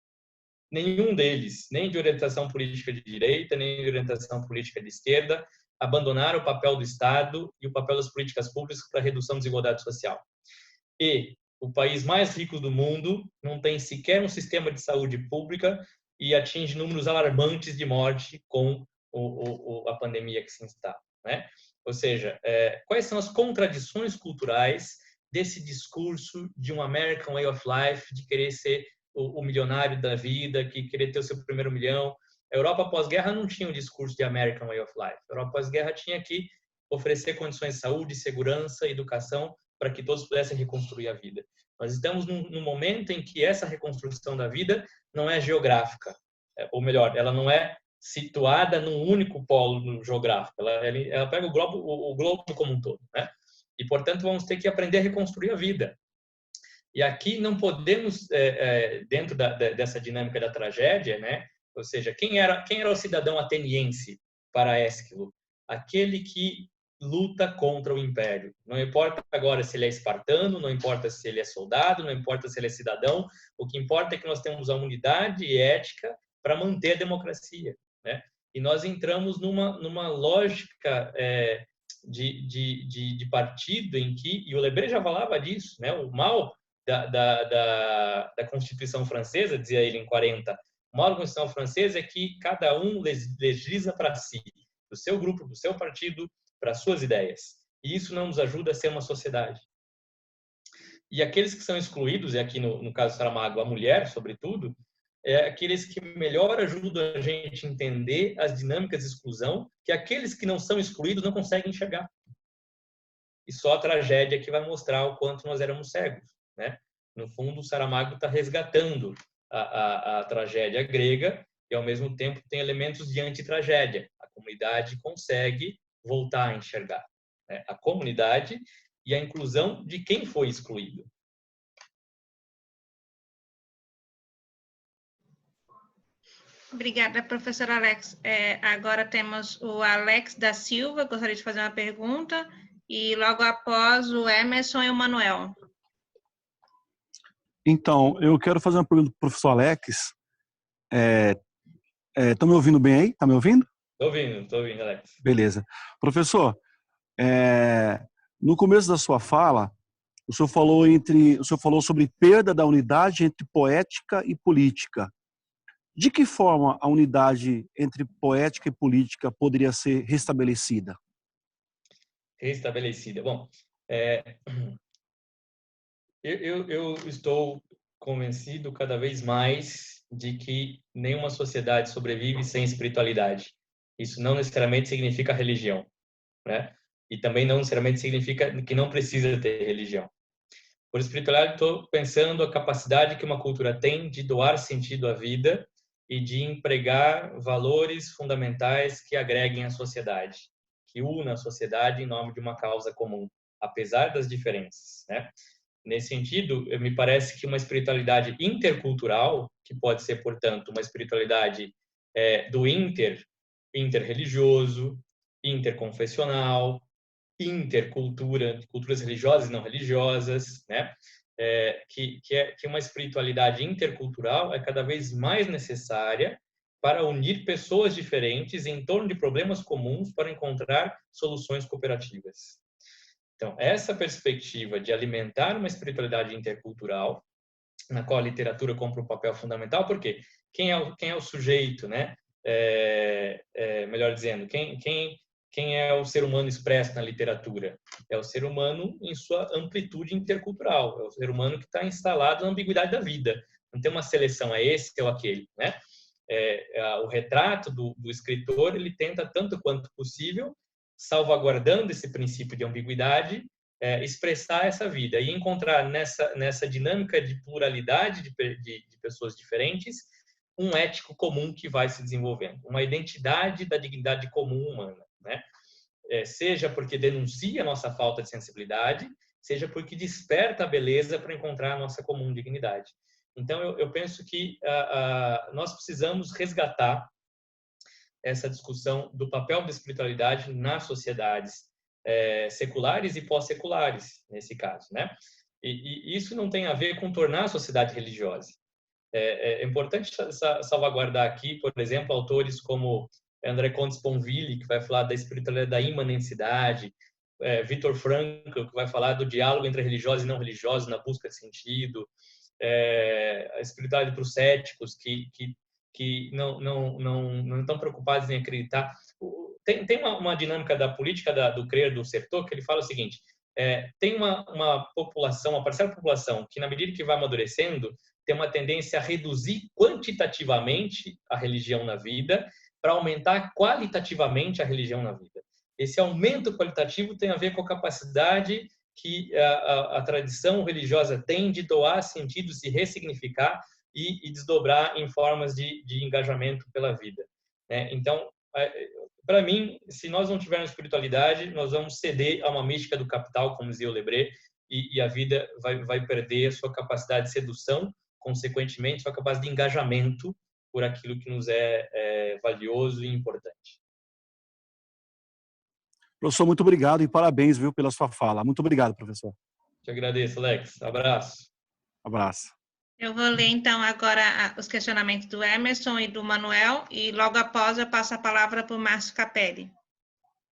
nenhum deles, nem de orientação política de direita, nem de orientação política de esquerda, abandonaram o papel do Estado e o papel das políticas públicas para a redução da desigualdade social. E o país mais rico do mundo não tem sequer um sistema de saúde pública e atinge números alarmantes de morte com a pandemia que se instala, né? Ou seja, quais são as contradições culturais desse discurso de um American Way of Life, de querer ser o milionário da vida, que querer ter o seu primeiro milhão? A Europa pós-guerra não tinha um discurso de American Way of Life. A Europa pós-guerra tinha que oferecer condições de saúde, segurança, educação, para que todos pudessem reconstruir a vida. Nós estamos num momento em que essa reconstrução da vida não é geográfica, ou melhor, ela não é situada num único polo geográfico, ela pega o globo como um todo, né? E, portanto, vamos ter que aprender a reconstruir a vida. E aqui não podemos, dentro dessa dinâmica da tragédia, né? Ou seja, quem era o cidadão ateniense para Ésquilo? Aquele que luta contra o império. Não importa agora se ele é espartano, não importa se ele é soldado, não importa se ele é cidadão, o que importa é que nós temos a unidade ética para manter a democracia, né? E nós entramos numa lógica de partido em que, e o Lebré já falava disso, né? O mal da Constituição Francesa, dizia ele em 40, o mal da Constituição Francesa é que cada um legisla para si, do seu grupo, do seu partido, para suas ideias. E isso não nos ajuda a ser uma sociedade. E aqueles que são excluídos, e aqui no caso do Saramago, a mulher, sobretudo, aqueles que melhor ajudam a gente a entender as dinâmicas de exclusão que aqueles que não são excluídos não conseguem enxergar. E só a tragédia que vai mostrar o quanto nós éramos cegos, né? No fundo, o Saramago está resgatando a tragédia grega e, ao mesmo tempo, tem elementos de antitragédia. A comunidade consegue voltar a enxergar, né? A comunidade e a inclusão de quem foi excluído. Obrigada, professor Alex. Agora temos o Alex da Silva, gostaria de fazer uma pergunta, e logo após o Emerson e o Manuel. Então, eu quero fazer uma pergunta para o professor Alex. Estão me ouvindo bem aí? Está me ouvindo? Estou ouvindo, Alex. Beleza. Professor, no começo da sua fala, o senhor falou sobre perda da unidade entre poética e política. De que forma a unidade entre poética e política poderia ser restabelecida? Restabelecida. Bom, eu estou convencido cada vez mais de que nenhuma sociedade sobrevive sem espiritualidade. Isso não necessariamente significa religião, né? E também não necessariamente significa que não precisa ter religião. Por espiritualidade, estou pensando a capacidade que uma cultura tem de doar sentido à vida e de empregar valores fundamentais que agreguem a sociedade, que unam a sociedade em nome de uma causa comum, apesar das diferenças, né? Nesse sentido, me parece que uma espiritualidade intercultural, que pode ser, portanto, uma espiritualidade do interreligioso, interconfessional, intercultura, culturas religiosas e não religiosas, né? que uma espiritualidade intercultural é cada vez mais necessária para unir pessoas diferentes em torno de problemas comuns para encontrar soluções cooperativas. Então, essa perspectiva de alimentar uma espiritualidade intercultural, na qual a literatura cumpre um papel fundamental, porque quem é o sujeito, né? Melhor dizendo, quem é o ser humano expresso na literatura? É o ser humano em sua amplitude intercultural, é o ser humano que está instalado na ambiguidade da vida. Não tem uma seleção, é esse ou aquele, né? O retrato do escritor, ele tenta, tanto quanto possível, salvaguardando esse princípio de ambiguidade, expressar essa vida e encontrar nessa dinâmica de pluralidade de pessoas diferentes um ético comum que vai se desenvolvendo, uma identidade da dignidade comum humana, né? Seja porque denuncia a nossa falta de sensibilidade, seja porque desperta a beleza para encontrar a nossa comum dignidade. Então, eu penso que nós precisamos resgatar essa discussão do papel da espiritualidade nas sociedades seculares e pós-seculares, nesse caso, né? E isso não tem a ver com tornar a sociedade religiosa. É importante salvaguardar aqui, por exemplo, autores como André Comte Sponville, que vai falar da espiritualidade da imanencidade, Viktor Frankl, que vai falar do diálogo entre religiosos e não religiosos na busca de sentido, a espiritualidade para os céticos, que não estão preocupados em acreditar. Tem uma dinâmica da política do crer do Certeau, que ele fala o seguinte: tem uma população, uma parcela da população que, na medida que vai amadurecendo, tem uma tendência a reduzir quantitativamente a religião na vida para aumentar qualitativamente a religião na vida. Esse aumento qualitativo tem a ver com a capacidade que a tradição religiosa tem de doar sentido, se ressignificar e desdobrar em formas de engajamento pela vida, né? Então, para mim, se nós não tivermos espiritualidade, nós vamos ceder a uma mística do capital, como dizia o Lebré, e a vida vai perder a sua capacidade de sedução, consequentemente, sua capacidade de engajamento por aquilo que nos é valioso e importante. Professor, muito obrigado e parabéns, viu, pela sua fala. Muito obrigado, professor. Te agradeço, Alex. Abraço. Abraço. Eu vou ler, então, agora os questionamentos do Emerson e do Manuel, e logo após eu passo a palavra para o Márcio Capelli.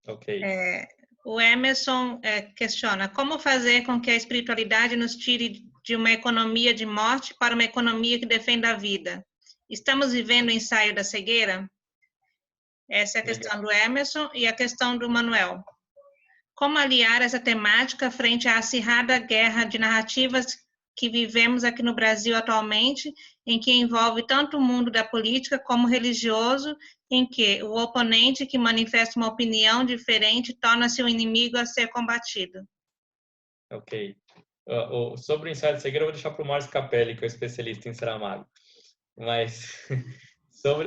Ok. O Emerson questiona: como fazer com que a espiritualidade nos tire de uma economia de morte para uma economia que defenda a vida? Estamos vivendo o ensaio da cegueira? Essa é a questão do Emerson. E a questão do Manuel: como aliar essa temática frente à acirrada guerra de narrativas que vivemos aqui no Brasil atualmente, em que envolve tanto o mundo da política como religioso, em que o oponente que manifesta uma opinião diferente torna-se um inimigo a ser combatido? Ok. Sobre o ensaio de cegueira, eu vou deixar para o Márcio Capelli, que é o especialista em Saramago. Mas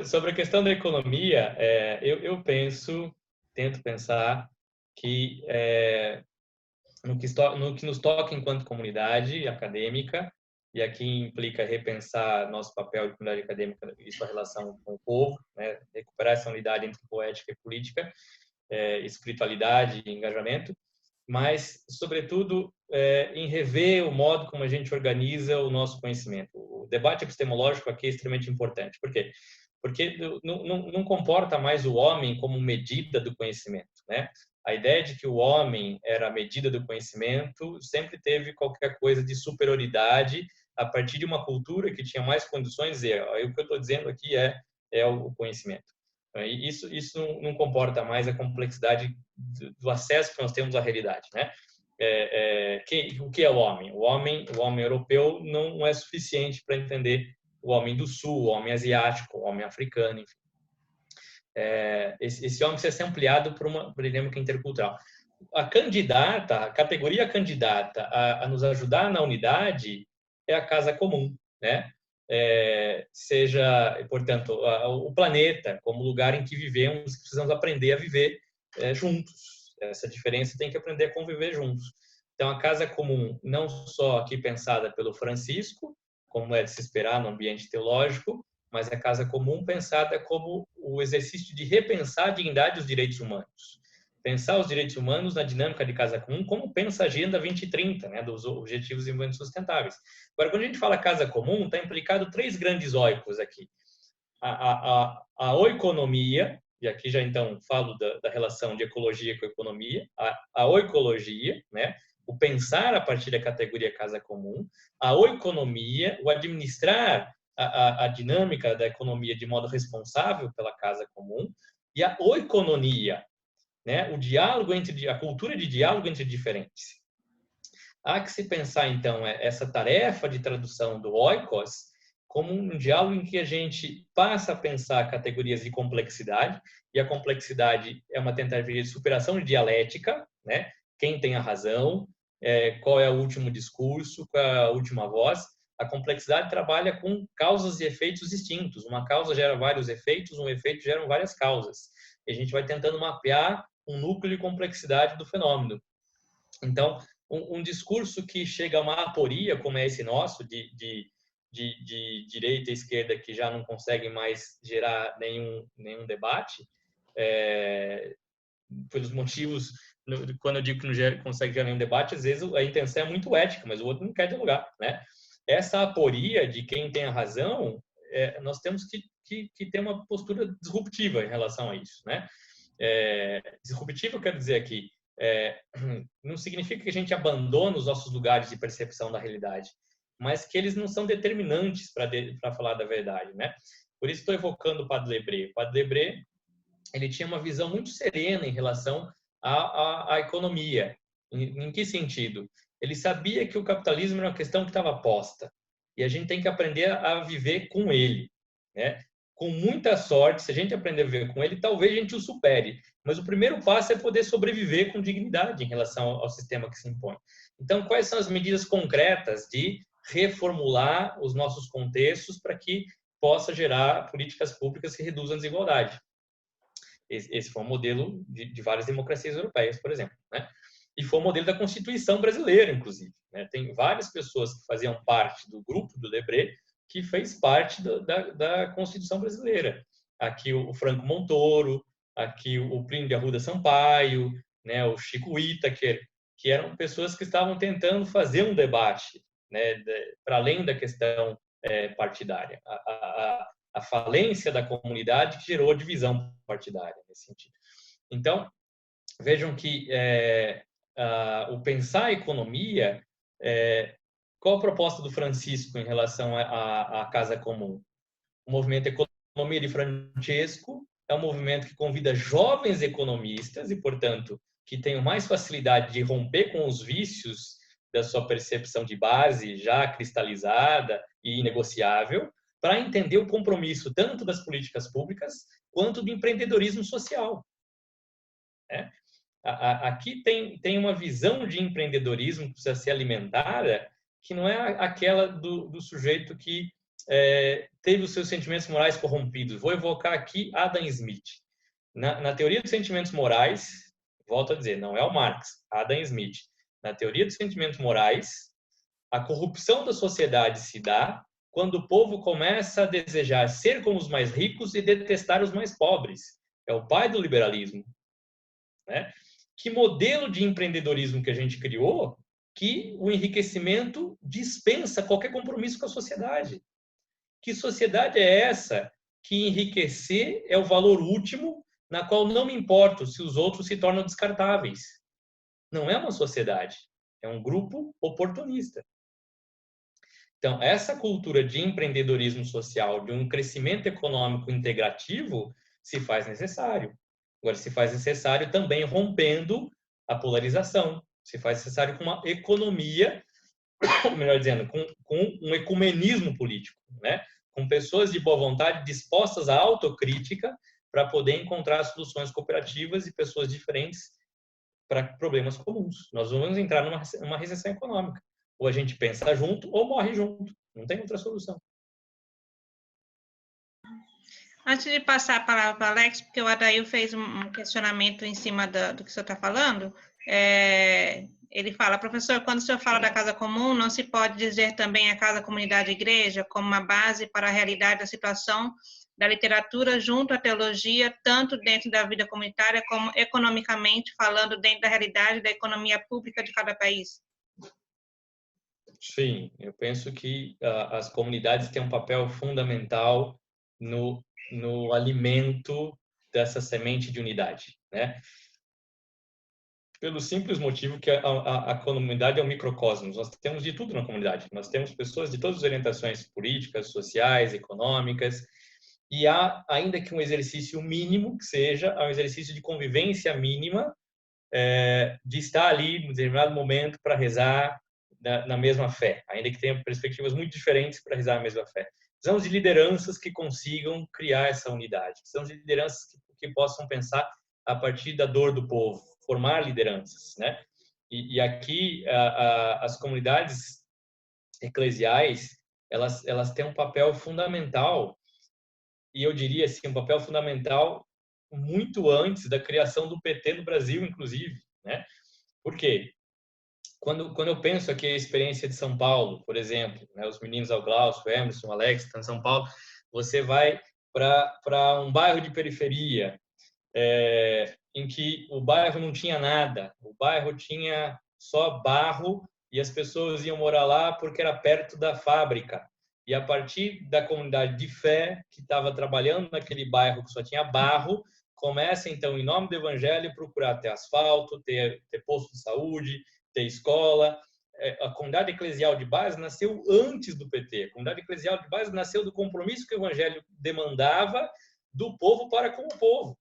sobre a questão da economia, eu tento pensar que no que nos toca enquanto comunidade acadêmica, e aqui implica repensar nosso papel de comunidade acadêmica e sua relação com o povo, né? Recuperar essa unidade entre poética e política, espiritualidade e engajamento, mas, sobretudo, em rever o modo como a gente organiza o nosso conhecimento. O debate epistemológico aqui é extremamente importante. Por quê? Porque não comporta mais o homem como medida do conhecimento, né? A ideia de que o homem era a medida do conhecimento sempre teve qualquer coisa de superioridade a partir de uma cultura que tinha mais condições de dizer: o que eu estou dizendo aqui é o conhecimento. E isso não comporta mais a complexidade do acesso que nós temos à realidade, né? O que é o homem? O homem europeu não é suficiente para entender o homem do sul, o homem asiático, o homem africano, enfim. Esse homem precisa ser ampliado por uma dinâmica intercultural. A categoria candidata a nos ajudar na unidade é a casa comum, né? Seja, portanto, o planeta como lugar em que vivemos, precisamos aprender a viver juntos. Essa diferença tem que aprender a conviver juntos. Então, a casa comum, não só aqui pensada pelo Francisco, como é de se esperar no ambiente teológico, mas a casa comum pensada como o exercício de repensar a dignidade dos direitos humanos. Pensar os direitos humanos na dinâmica de casa comum, como pensa a Agenda 2030, né, dos Objetivos de Desenvolvimento Sustentáveis. Agora, quando a gente fala casa comum, está implicado 3 grandes oikos aqui. A oikonomia, e aqui já então falo da relação de ecologia com economia, a oikologia, né, o pensar a partir da categoria casa comum, a oikonomia, o administrar a dinâmica da economia de modo responsável pela casa comum, e a oikononia, né, o diálogo a cultura de diálogo entre diferentes. Há que se pensar, então, essa tarefa de tradução do oikos como um diálogo em que a gente passa a pensar categorias de complexidade, e a complexidade é uma tentativa de superação de dialética, né? Quem tem a razão, qual é o último discurso, qual é a última voz. A complexidade trabalha com causas e efeitos distintos. Uma causa gera vários efeitos, um efeito gera várias causas. E a gente vai tentando mapear um núcleo de complexidade do fenômeno. Então, um discurso que chega a uma aporia, como é esse nosso, de direita e esquerda, que já não conseguem mais gerar nenhum debate, pelos motivos, quando eu digo que não consegue gerar nenhum debate, às vezes a intenção é muito ética, mas o outro não quer dialogar, né? Essa aporia de quem tem a razão, nós temos que ter uma postura disruptiva em relação a isso, né? Disruptivo, eu quero dizer aqui, não significa que a gente abandone os nossos lugares de percepção da realidade, mas que eles não são determinantes para falar da verdade, né? Por isso estou evocando o Padre Lebré. O Padre Lebré, ele tinha uma visão muito serena em relação à economia. Em que sentido? Ele sabia que o capitalismo era uma questão que estava posta e a gente tem que aprender a viver com ele, né? Com muita sorte, se a gente aprender a viver com ele, talvez a gente o supere. Mas o primeiro passo é poder sobreviver com dignidade em relação ao sistema que se impõe. Então, quais são as medidas concretas de reformular os nossos contextos para que possa gerar políticas públicas que reduzam a desigualdade? Esse foi um modelo de várias democracias europeias, por exemplo, né? E foi o modelo da Constituição brasileira, inclusive, né? Tem várias pessoas que faziam parte do grupo do Lebré que fez parte da Constituição brasileira. Aqui o Franco Montoro, aqui o Plínio de Arruda Sampaio, né, o Chico Whittaker, que eram pessoas que estavam tentando fazer um debate, né, para além da questão partidária. A falência da comunidade que gerou a divisão partidária nesse sentido. Então, vejam que o pensar a economia, qual a proposta do Francisco em relação à casa comum? O movimento Economia de Francesco é um movimento que convida jovens economistas e, portanto, que tenham mais facilidade de romper com os vícios da sua percepção de base já cristalizada e inegociável, para entender o compromisso tanto das políticas públicas quanto do empreendedorismo social. Aqui tem uma visão de empreendedorismo que precisa ser alimentada, que não é aquela do sujeito que teve os seus sentimentos morais corrompidos. Vou evocar aqui Adam Smith. Na teoria dos sentimentos morais, volto a dizer, não é o Marx, Adam Smith. Na teoria dos sentimentos morais, a corrupção da sociedade se dá quando o povo começa a desejar ser como os mais ricos e detestar os mais pobres. É o pai do liberalismo, né? Que modelo de empreendedorismo que a gente criou que o enriquecimento dispensa qualquer compromisso com a sociedade? Que sociedade é essa que enriquecer é o valor último, na qual não me importo se os outros se tornam descartáveis? Não é uma sociedade, é um grupo oportunista. Então, essa cultura de empreendedorismo social, de um crescimento econômico integrativo, se faz necessário. Agora, se faz necessário também rompendo a polarização, se faz necessário com uma economia, melhor dizendo, com um ecumenismo político, né? Com pessoas de boa vontade dispostas à autocrítica para poder encontrar soluções cooperativas e pessoas diferentes para problemas comuns. Nós vamos entrar numa recessão econômica. Ou a gente pensa junto ou morre junto. Não tem outra solução. Antes de passar a palavra para o Alex, porque o Adail fez um questionamento em cima do que o senhor está falando, ele fala, professor, quando o senhor fala da casa comum, não se pode dizer também a casa comunidade igreja como uma base para a realidade da situação da literatura junto à teologia, tanto dentro da vida comunitária como economicamente, falando dentro da realidade da economia pública de cada país? Sim, eu penso que as comunidades têm um papel fundamental no alimento dessa semente de unidade, né? Pelo simples motivo que a comunidade é um microcosmos. Nós temos de tudo na comunidade. Nós temos pessoas de todas as orientações políticas, sociais, econômicas, e há, ainda que um exercício mínimo, que seja um exercício de convivência mínima, de estar ali, em determinado momento, para rezar na mesma fé, ainda que tenha perspectivas muito diferentes para rezar a mesma fé. Precisamos de lideranças que consigam criar essa unidade. Precisamos de lideranças que possam pensar a partir da dor do povo, formar lideranças, né? E aqui as comunidades eclesiais, elas têm um papel fundamental, e eu diria assim, um papel fundamental muito antes da criação do PT no Brasil, inclusive, né? Por quê? Quando eu penso aqui a experiência de São Paulo, por exemplo, né, os meninos ao Glaucio, o Emerson, o Alex, estão em São Paulo, você vai para um bairro de periferia, em que o bairro não tinha nada, o bairro tinha só barro e as pessoas iam morar lá porque era perto da fábrica. E a partir da comunidade de fé que estava trabalhando naquele bairro que só tinha barro, começa então, em nome do evangelho, procurar ter asfalto, ter posto de saúde, ter escola. A comunidade eclesial de base nasceu antes do PT. A comunidade eclesial de base nasceu do compromisso que o evangelho demandava do povo para com o povo.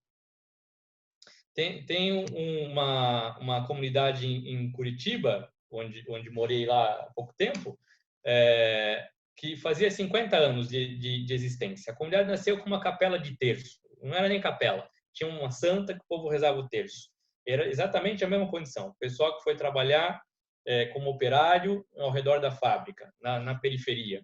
Tem uma comunidade em Curitiba, onde morei lá há pouco tempo, que fazia 50 anos de existência. A comunidade nasceu com uma capela de terço. Não era nem capela. Tinha uma santa que o povo rezava o terço. Era exatamente a mesma condição. O pessoal que foi trabalhar como operário ao redor da fábrica, na periferia.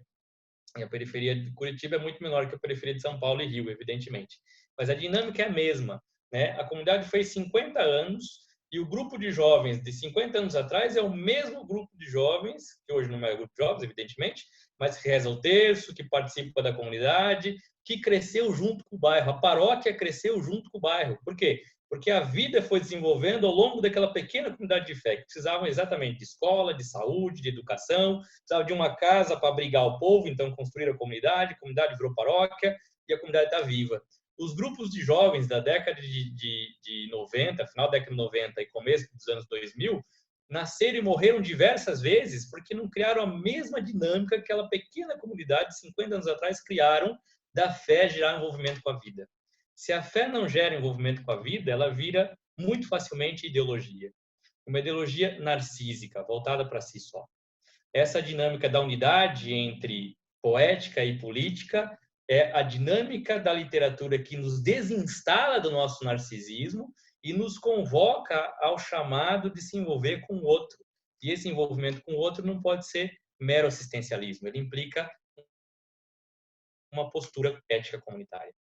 E a periferia de Curitiba é muito menor que a periferia de São Paulo e Rio, evidentemente. Mas a dinâmica é a mesma, né? A comunidade fez 50 anos e o grupo de jovens de 50 anos atrás é o mesmo grupo de jovens, que hoje não é grupo de jovens, evidentemente, mas que reza o terço, que participa da comunidade, que cresceu junto com o bairro. A paróquia cresceu junto com o bairro. Por quê? Porque a vida foi desenvolvendo ao longo daquela pequena comunidade de fé, que precisavam exatamente de escola, de saúde, de educação, precisava de uma casa para abrigar o povo, então construíram a comunidade virou paróquia e a comunidade está viva. Os grupos de jovens da década de 90, final da década de 90 e começo dos anos 2000, nasceram e morreram diversas vezes porque não criaram a mesma dinâmica que aquela pequena comunidade de 50 anos atrás criaram da fé gerar envolvimento com a vida. Se a fé não gera envolvimento com a vida, ela vira muito facilmente ideologia. Uma ideologia narcísica, voltada para si só. Essa dinâmica da unidade entre poética e política é a dinâmica da literatura que nos desinstala do nosso narcisismo e nos convoca ao chamado de se envolver com o outro. E esse envolvimento com o outro não pode ser mero assistencialismo, ele implica uma postura ética comunitária.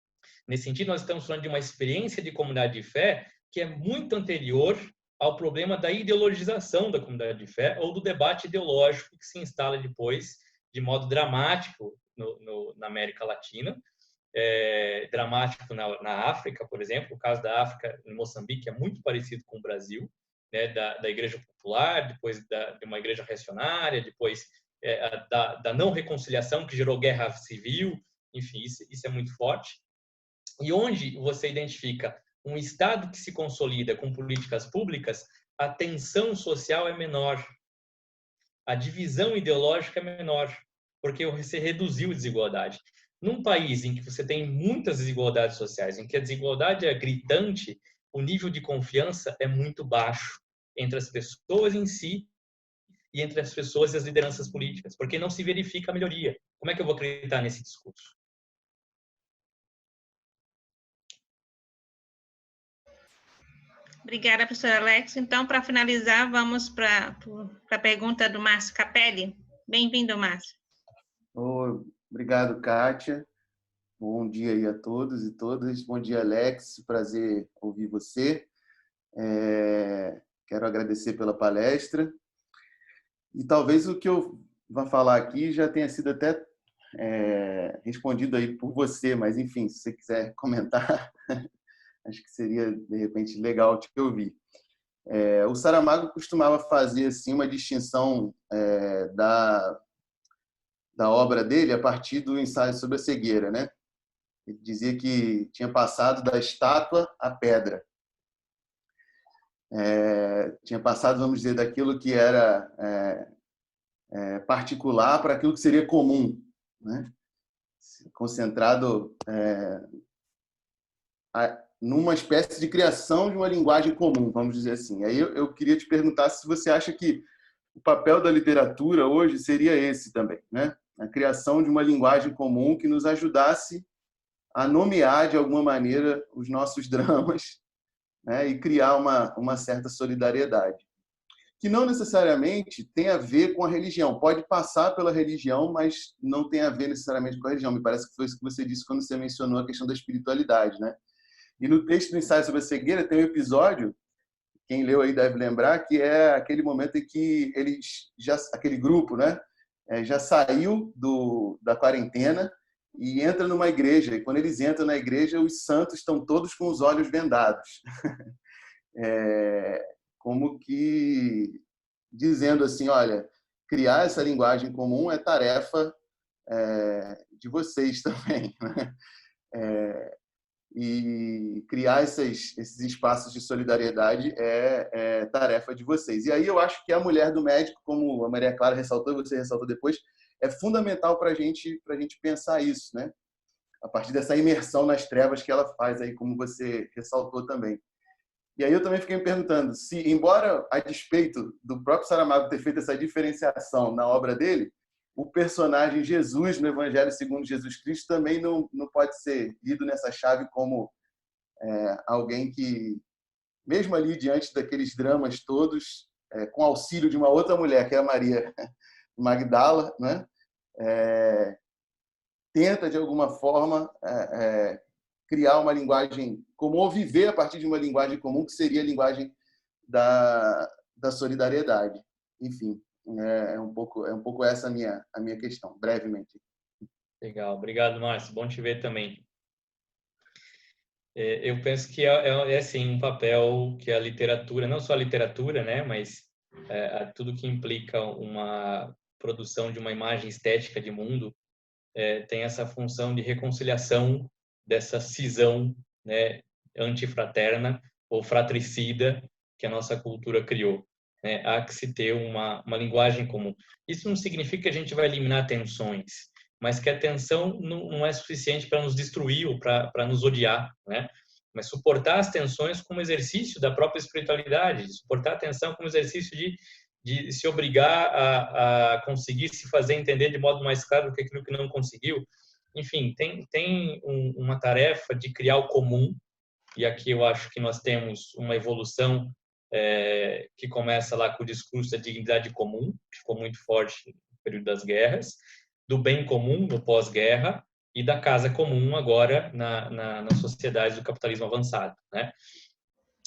Nesse sentido, nós estamos falando de uma experiência de comunidade de fé que é muito anterior ao problema da ideologização da comunidade de fé ou do debate ideológico que se instala depois de modo dramático na América Latina, dramático na África, por exemplo. O caso da África, em Moçambique, é muito parecido com o Brasil, né, da Igreja Popular, depois de uma igreja reacionária, depois da não reconciliação que gerou guerra civil, enfim, isso é muito forte. E onde você identifica um Estado que se consolida com políticas públicas, a tensão social é menor, a divisão ideológica é menor, porque você reduziu a desigualdade. Num país em que você tem muitas desigualdades sociais, em que a desigualdade é gritante, o nível de confiança é muito baixo entre as pessoas em si e entre as pessoas e as lideranças políticas, porque não se verifica a melhoria. Como é que eu vou acreditar nesse discurso? Obrigada, professor Alex. Então, para finalizar, vamos para a pergunta do Márcio Capelli. Bem-vindo, Márcio. Obrigado, Kátia. Bom dia aí a todos e todas. Bom dia, Alex. Prazer ouvir você. Quero agradecer pela palestra. E talvez o que eu vá falar aqui já tenha sido até respondido aí por você, mas enfim, se você quiser comentar, acho que seria de repente legal te ouvir. O Saramago costumava fazer assim uma distinção da obra dele a partir do ensaio sobre a cegueira, né? Ele dizia que tinha passado da estátua à pedra. Tinha passado, vamos dizer, daquilo que era particular para aquilo que seria comum, né? Concentrado numa espécie de criação de uma linguagem comum, vamos dizer assim. Aí eu queria te perguntar se você acha que o papel da literatura hoje seria esse também, né? A criação de uma linguagem comum que nos ajudasse a nomear de alguma maneira os nossos dramas, né? E criar uma certa solidariedade, que não necessariamente tem a ver com a religião. Pode passar pela religião, mas não tem a ver necessariamente com a religião. Me parece que foi isso que você disse quando você mencionou a questão da espiritualidade, né? E no texto do ensaio sobre a cegueira tem um episódio, quem leu aí deve lembrar, que é aquele momento em que aquele grupo, né, já saiu da quarentena e entra numa igreja. E quando eles entram na igreja, os santos estão todos com os olhos vendados. Como que dizendo assim, olha, criar essa linguagem comum é tarefa de vocês também, né? E criar esses espaços de solidariedade é tarefa de vocês. E aí eu acho que a mulher do médico, como a Maria Clara ressaltou, você ressaltou depois, é fundamental para a gente pensar isso, né? A partir dessa imersão nas trevas que ela faz aí, como você ressaltou também. E aí eu também fiquei me perguntando se, embora a despeito do próprio Saramago ter feito essa diferenciação na obra dele, o personagem Jesus no Evangelho segundo Jesus Cristo também não pode ser lido nessa chave como alguém que, mesmo ali diante daqueles dramas todos, com auxílio de uma outra mulher, que é a Maria Magdala, né? Tenta, de alguma forma, criar uma linguagem comum, ou viver a partir de uma linguagem comum, que seria a linguagem da solidariedade. Enfim, é um pouco essa a minha questão, brevemente. Legal, obrigado, Márcio. Bom te ver também. Eu penso que é assim, um papel que a literatura, não só a literatura, né, mas tudo que implica uma produção de uma imagem estética de mundo, tem essa função de reconciliação dessa cisão, né, antifraterna ou fratricida que a nossa cultura criou. Né? Há que se ter uma linguagem comum. Isso não significa que a gente vai eliminar tensões, mas que a tensão não é suficiente para nos destruir ou para nos odiar, né? Mas suportar as tensões como exercício da própria espiritualidade, suportar a tensão como exercício de se obrigar a conseguir se fazer entender de modo mais claro do que aquilo que não conseguiu. Enfim, tem uma tarefa de criar o comum, e aqui eu acho que nós temos uma evolução que começa lá com o discurso da dignidade comum, que ficou muito forte no período das guerras, do bem comum no pós-guerra e da casa comum agora nas sociedades do capitalismo avançado, né?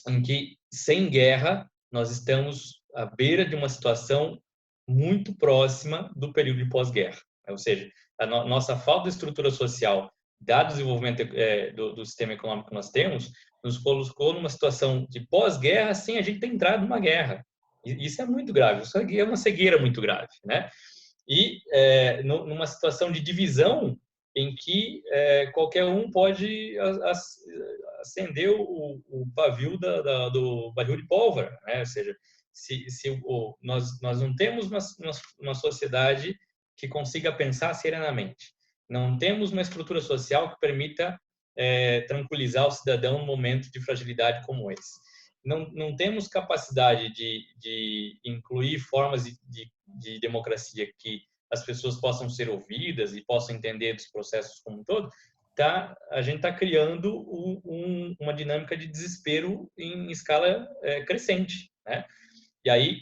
Em que, sem guerra, nós estamos à beira de uma situação muito próxima do período de pós-guerra. Ou seja, a nossa falta de estrutura social, dado o desenvolvimento do sistema econômico que nós temos, nos colocou numa situação de pós-guerra sem a gente ter entrado numa guerra. Isso é muito grave, isso é uma cegueira muito grave, né? E numa situação de divisão em que qualquer um pode acender o pavio do barril de pólvora, né? Ou seja, nós não temos uma sociedade que consiga pensar serenamente, não temos uma estrutura social que permita tranquilizar o cidadão num momento de fragilidade como esse. Não temos capacidade de incluir formas de democracia que as pessoas possam ser ouvidas e possam entender dos processos como um todo. A gente está criando uma dinâmica de desespero em escala crescente, né? E aí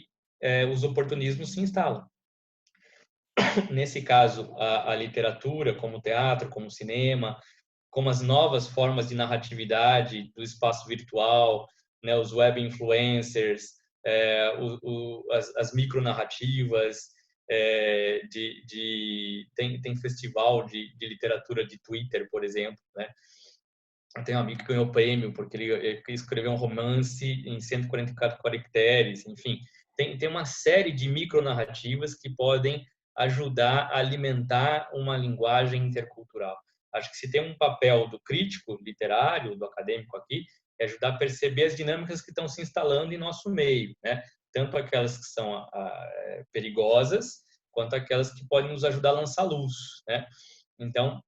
os oportunismos se instalam. Nesse caso, a literatura, como o teatro, como o cinema, como as novas formas de narratividade do espaço virtual, né, os web influencers, as micronarrativas, Tem festival de literatura de Twitter, por exemplo, né? Eu tenho um amigo que ganhou prêmio porque ele escreveu um romance em 144 caracteres, enfim. Tem uma série de micronarrativas que podem ajudar a alimentar uma linguagem intercultural. Acho que se tem um papel do crítico literário, do acadêmico aqui, é ajudar a perceber as dinâmicas que estão se instalando em nosso meio, né? Tanto aquelas que são perigosas, quanto aquelas que podem nos ajudar a lançar luz, né? Então,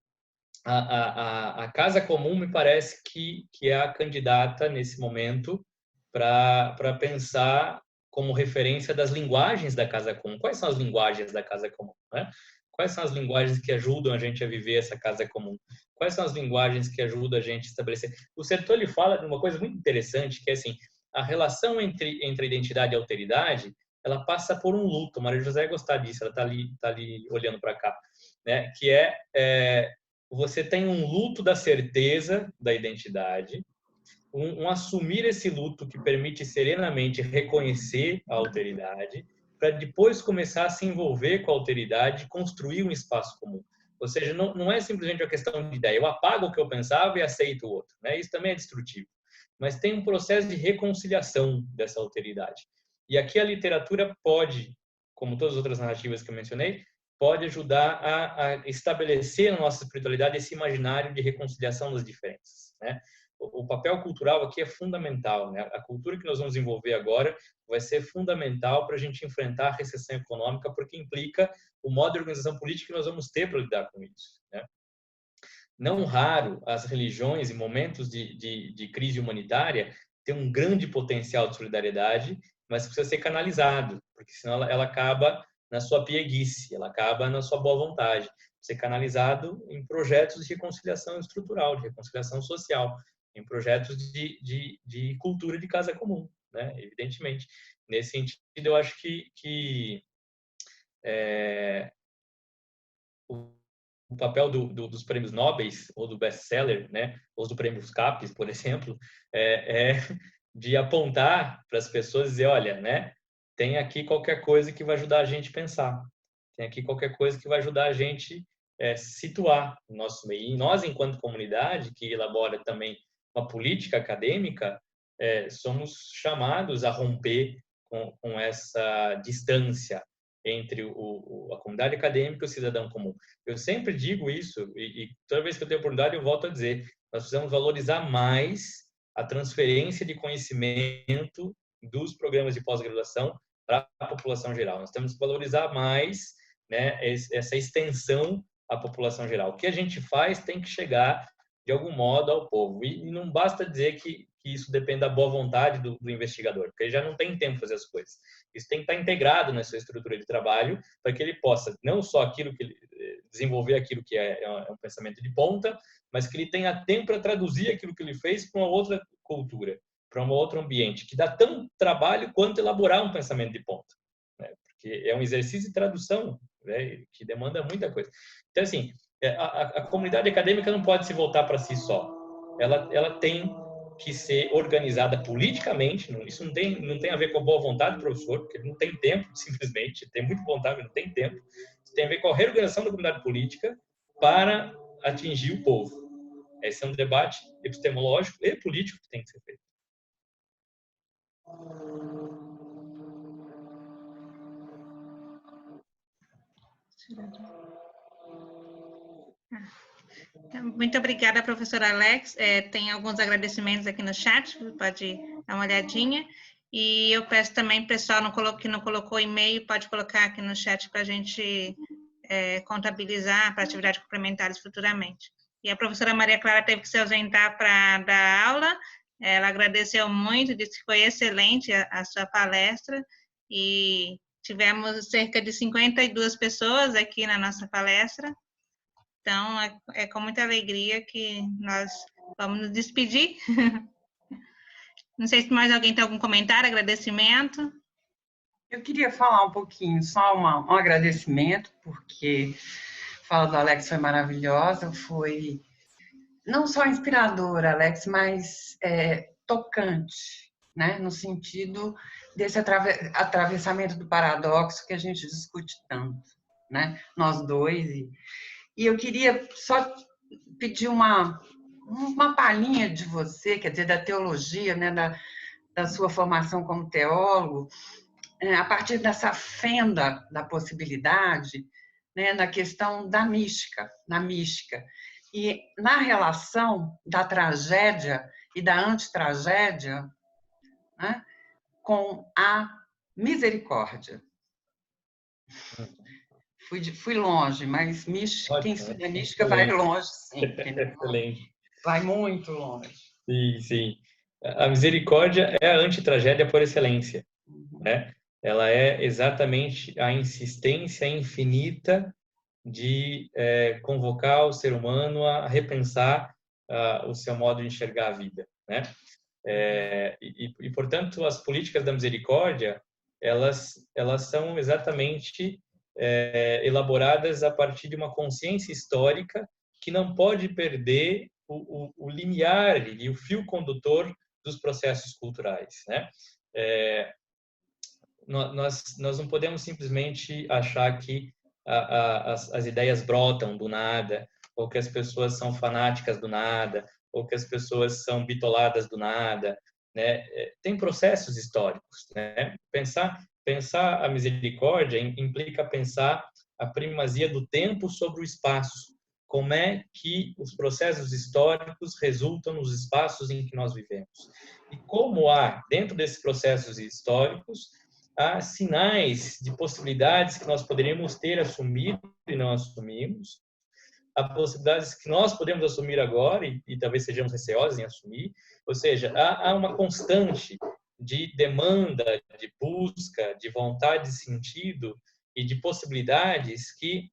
a Casa Comum me parece que é a candidata nesse momento para pensar como referência das linguagens da Casa Comum. Quais são as linguagens da Casa Comum, né? Quais são as linguagens que ajudam a gente a viver essa Casa Comum? Quais são as linguagens que ajudam a gente a estabelecer? O Sertoli fala de uma coisa muito interessante, que é assim, a relação entre a identidade e a alteridade, ela passa por um luto. Maria José vai gostar disso, ela está ali olhando para cá, né? Que você tem um luto da certeza da identidade, um assumir esse luto que permite serenamente reconhecer a alteridade, para depois começar a se envolver com a alteridade e construir um espaço comum. Ou seja, não é simplesmente uma questão de ideia. Eu apago o que eu pensava e aceito o outro, né? Isso também é destrutivo. Mas tem um processo de reconciliação dessa alteridade. E aqui a literatura pode, como todas as outras narrativas que eu mencionei, pode ajudar a estabelecer na nossa espiritualidade esse imaginário de reconciliação das diferenças, né? O papel cultural aqui é fundamental, né? A cultura que nós vamos desenvolver agora vai ser fundamental para a gente enfrentar a recessão econômica, porque implica o modo de organização política que nós vamos ter para lidar com isso, né? Não raro, as religiões, em momentos de crise humanitária, têm um grande potencial de solidariedade, mas precisa ser canalizado, porque senão ela acaba na sua pieguice, ela acaba na sua boa vontade. Ser canalizado em projetos de reconciliação estrutural, de reconciliação social, em projetos de cultura de casa comum, né? Evidentemente. Nesse sentido, eu acho que o papel dos prêmios Nobel ou do best-seller, né, ou do prêmio CAPES, por exemplo, é de apontar para as pessoas e dizer, olha, né, tem aqui qualquer coisa que vai ajudar a gente a pensar, tem aqui qualquer coisa que vai ajudar a gente situar o nosso meio. E nós, enquanto comunidade, que elabora também uma política acadêmica, somos chamados a romper com essa distância entre a comunidade acadêmica e o cidadão comum. Eu sempre digo isso, e toda vez que eu tenho oportunidade eu volto a dizer, nós precisamos valorizar mais a transferência de conhecimento dos programas de pós-graduação para a população geral. Nós temos que valorizar mais, né, essa extensão à população geral. O que a gente faz tem que chegar, de algum modo, ao povo. E não basta dizer que isso depende da boa vontade do investigador, porque ele já não tem tempo para fazer as coisas. Isso tem que estar integrado nessa estrutura de trabalho para que ele possa, não só desenvolver aquilo que é um pensamento de ponta, mas que ele tenha tempo para traduzir aquilo que ele fez para uma outra cultura, para um outro ambiente, que dá tão trabalho quanto elaborar um pensamento de ponta, né? Porque é um exercício de tradução, né, que demanda muita coisa. Então, assim, a comunidade acadêmica não pode se voltar para si só. Ela tem que ser organizada politicamente. Isso não tem a ver com a boa vontade do professor, porque ele não tem tempo, simplesmente. Tem muita vontade, mas não tem tempo. Isso tem a ver com a reorganização da comunidade política para atingir o povo. Esse é um debate epistemológico e político que tem que ser feito. Muito obrigada, professor Alex. Tem alguns agradecimentos aqui no chat, pode dar uma olhadinha. E eu peço também, pessoal que não colocou e-mail, pode colocar aqui no chat para a gente contabilizar para atividades complementares futuramente. E a professora Maria Clara teve que se ausentar para dar aula. Ela agradeceu muito, disse que foi excelente a sua palestra. E tivemos cerca de 52 pessoas aqui na nossa palestra. Então, é com muita alegria que nós vamos nos despedir. Não sei se mais alguém tem algum comentário, agradecimento. Eu queria falar um pouquinho, só um agradecimento, porque a fala do Alex foi maravilhosa, foi não só inspiradora, Alex, mas tocante. né? No sentido desse atravessamento do paradoxo que a gente discute tanto, né? Nós dois. E eu queria só pedir uma palhinha de você, quer dizer, da teologia, né? Da sua formação como teólogo, a partir dessa fenda da possibilidade, né? Na questão da mística, na mística. E na relação da tragédia e da antitragédia, né, com a misericórdia. Fui longe, mas mística, quem estuda mística vai longe sempre. Né? Vai muito longe. Sim, sim. A misericórdia é a antitragédia por excelência, né? Ela é exatamente a insistência infinita de convocar o ser humano a repensar o seu modo de enxergar a vida, né? Portanto, as políticas da misericórdia, elas são exatamente elaboradas a partir de uma consciência histórica que não pode perder o limiar e o fio condutor dos processos culturais, né? Nós não podemos simplesmente achar que as ideias brotam do nada, ou que as pessoas são fanáticas do nada, ou que as pessoas são bitoladas do nada, né? Tem processos históricos, né? Pensar a misericórdia implica pensar a primazia do tempo sobre o espaço. Como é que os processos históricos resultam nos espaços em que nós vivemos? E como há, dentro desses processos históricos, há sinais de possibilidades que nós poderíamos ter assumido e não assumimos, há possibilidades que nós podemos assumir agora e talvez sejamos receosos em assumir, ou seja, há uma constante de demanda, de busca, de vontade de sentido e de possibilidades que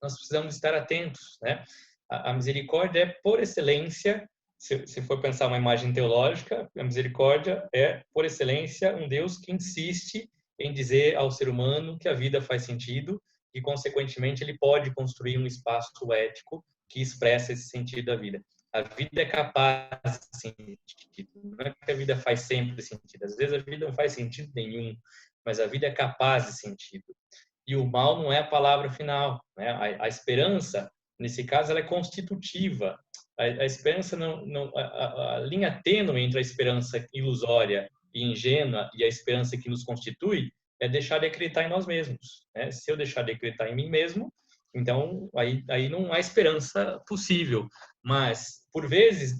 nós precisamos estar atentos, né? A misericórdia é, por excelência, se for pensar uma imagem teológica, a misericórdia é, por excelência, um Deus que insiste em dizer ao ser humano que a vida faz sentido e, consequentemente, ele pode construir um espaço ético que expressa esse sentido da vida. A vida é capaz de sentido. Não é que a vida faz sempre sentido. Às vezes a vida não faz sentido nenhum, mas a vida é capaz de sentido. E o mal não é a palavra final, né? A esperança, nesse caso, ela é constitutiva. A esperança a linha tênue entre a esperança ilusória e ingênua e a esperança que nos constitui é deixar de acreditar em nós mesmos, né? Se eu deixar de acreditar em mim mesmo, então aí não há esperança possível. Mas por vezes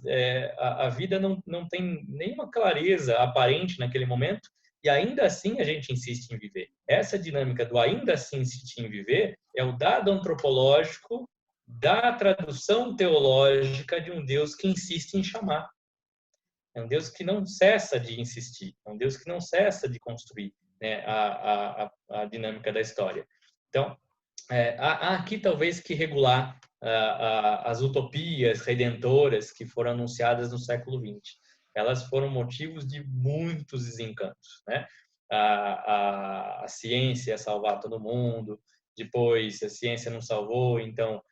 a vida não tem nenhuma clareza aparente naquele momento. E ainda assim a gente insiste em viver. Essa dinâmica do ainda assim insistir em viver é o dado antropológico da tradução teológica de um Deus que insiste em chamar. É um Deus que não cessa de insistir. É um Deus que não cessa de construir, né, a dinâmica da história. Então, há aqui talvez que regular as utopias redentoras que foram anunciadas no século XX. Elas foram motivos de muitos desencantos, né? A ciência ia salvar todo mundo, depois a ciência não salvou, então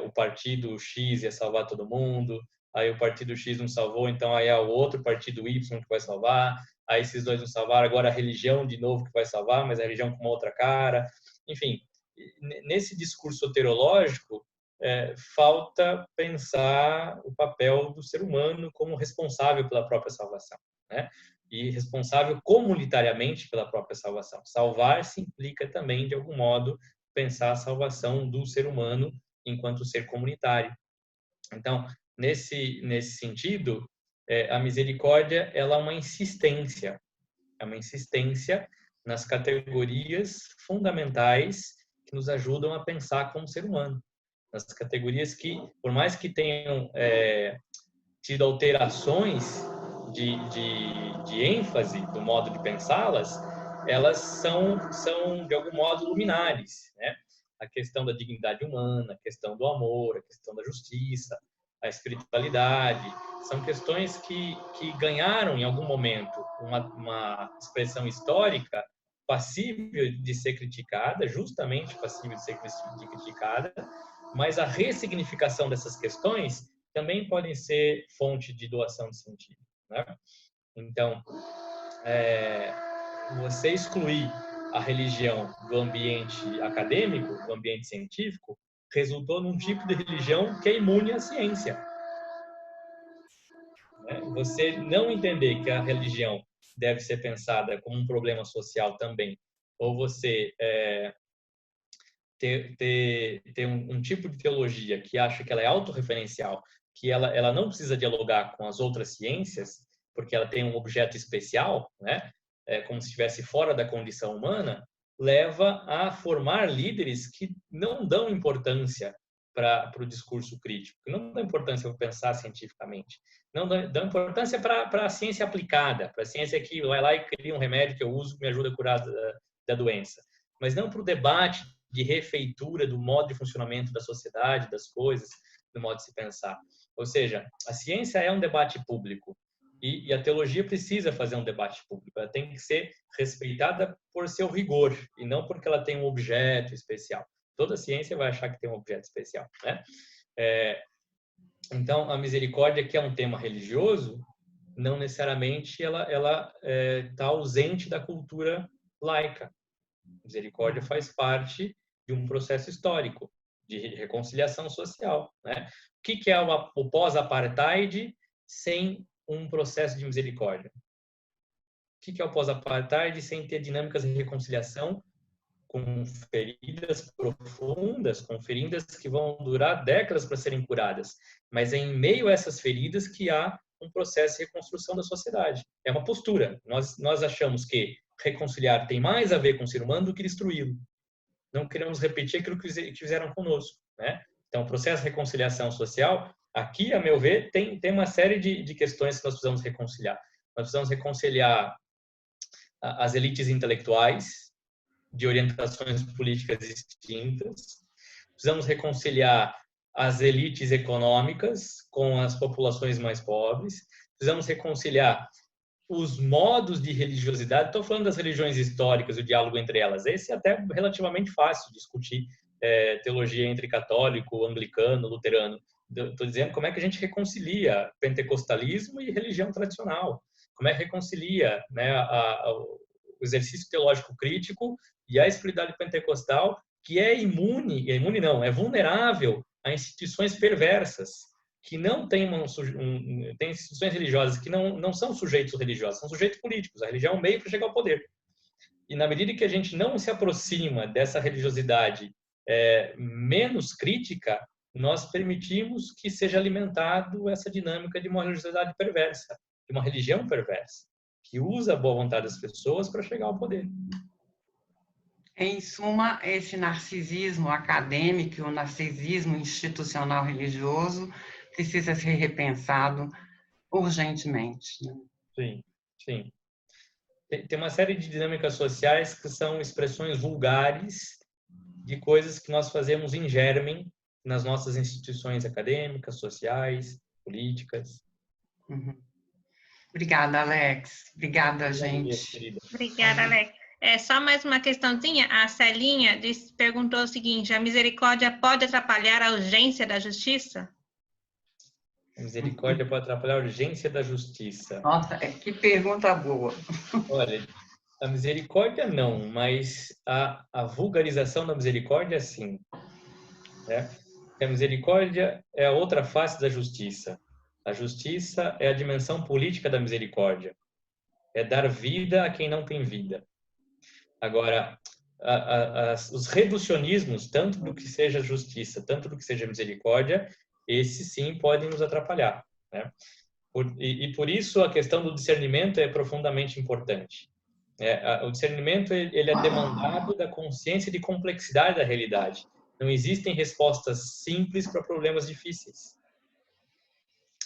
o partido X ia salvar todo mundo, aí o partido X não salvou, então aí é o outro partido Y que vai salvar, aí esses dois não salvaram, agora a religião de novo que vai salvar, mas a religião com uma outra cara. Enfim, nesse discurso soterológico, falta pensar o papel do ser humano como responsável pela própria salvação, né? E responsável comunitariamente pela própria salvação. Salvar-se implica também, de algum modo, pensar a salvação do ser humano enquanto ser comunitário. Então, nesse sentido, a misericórdia ela é uma insistência nas categorias fundamentais que nos ajudam a pensar como ser humano. Nas categorias que, por mais que tenham tido alterações de ênfase do modo de pensá-las, elas são de algum modo luminares, né? A questão da dignidade humana, a questão do amor, a questão da justiça, a espiritualidade, são questões que ganharam em algum momento uma expressão histórica passível de ser criticada, justamente passível de ser criticada, mas a ressignificação dessas questões também podem ser fonte de doação de sentido, né? Então, você excluir a religião do ambiente acadêmico, do ambiente científico, resultou num tipo de religião que é imune à ciência. Você não entender que a religião deve ser pensada como um problema social também, ou você ter um tipo de teologia que acha que ela é autorreferencial, que ela não precisa dialogar com as outras ciências, porque ela tem um objeto especial, né? Como se estivesse fora da condição humana, leva a formar líderes que não dão importância para o discurso crítico, que não dão importância para pensar cientificamente, não dão importância para a ciência aplicada, para a ciência que vai lá e cria um remédio que eu uso que me ajuda a curar da doença, mas não para o debate de refeitura do modo de funcionamento da sociedade, das coisas, do modo de se pensar. Ou seja, a ciência é um debate público e a teologia precisa fazer um debate público. Ela tem que ser respeitada por seu rigor e não porque ela tem um objeto especial. Toda ciência vai achar que tem um objeto especial, né? Então, a misericórdia, que é um tema religioso, não necessariamente ela está ausente da cultura laica. Misericórdia faz parte de um processo histórico de reconciliação social, né? O que é o pós-apartheid sem um processo de misericórdia? O que é o pós-apartheid sem ter dinâmicas de reconciliação com feridas profundas, com feridas que vão durar décadas para serem curadas, mas é em meio a essas feridas que há um processo de reconstrução da sociedade. É uma postura. Nós achamos que reconciliar tem mais a ver com o ser humano do que destruí-lo. Não queremos repetir aquilo que fizeram conosco, né? Então, o processo de reconciliação social, aqui, a meu ver, tem uma série de questões que nós precisamos reconciliar. Nós precisamos reconciliar as elites intelectuais de orientações políticas distintas. Precisamos reconciliar as elites econômicas com as populações mais pobres. Precisamos reconciliar os modos de religiosidade. Estou falando das religiões históricas, o diálogo entre elas. Esse é até relativamente fácil discutir teologia entre católico, anglicano, luterano. Estou dizendo como é que a gente reconcilia pentecostalismo e religião tradicional. Como é que reconcilia, né, o exercício teológico crítico e a espiritualidade pentecostal, que é vulnerável a instituições perversas, que não tem tem instituições religiosas que não são sujeitos religiosos, são sujeitos políticos. A religião é um meio para chegar ao poder. E na medida que a gente não se aproxima dessa religiosidade menos crítica, nós permitimos que seja alimentado essa dinâmica de uma religiosidade perversa, de uma religião perversa, que usa a boa vontade das pessoas para chegar ao poder. Em suma, esse narcisismo acadêmico, o narcisismo institucional religioso precisa ser repensado urgentemente. Né? Sim, sim. Tem uma série de dinâmicas sociais que são expressões vulgares de coisas que nós fazemos em germen nas nossas instituições acadêmicas, sociais, políticas. Uhum. Obrigada, Alex. Obrigada, gente. Obrigada, Alex. Só mais uma questãozinha. A Celinha perguntou o seguinte: a misericórdia pode atrapalhar a urgência da justiça? A misericórdia pode atrapalhar a urgência da justiça. Nossa, que pergunta boa. Olha, a misericórdia não, mas a vulgarização da misericórdia sim. Né? A misericórdia é a outra face da justiça. A justiça é a dimensão política da misericórdia. É dar vida a quem não tem vida. Agora, os reducionismos, tanto do que seja justiça, tanto do que seja misericórdia, esses sim podem nos atrapalhar. Né? E por isso a questão do discernimento é profundamente importante. O discernimento ele é demandado da consciência de complexidade da realidade. Não existem respostas simples para problemas difíceis.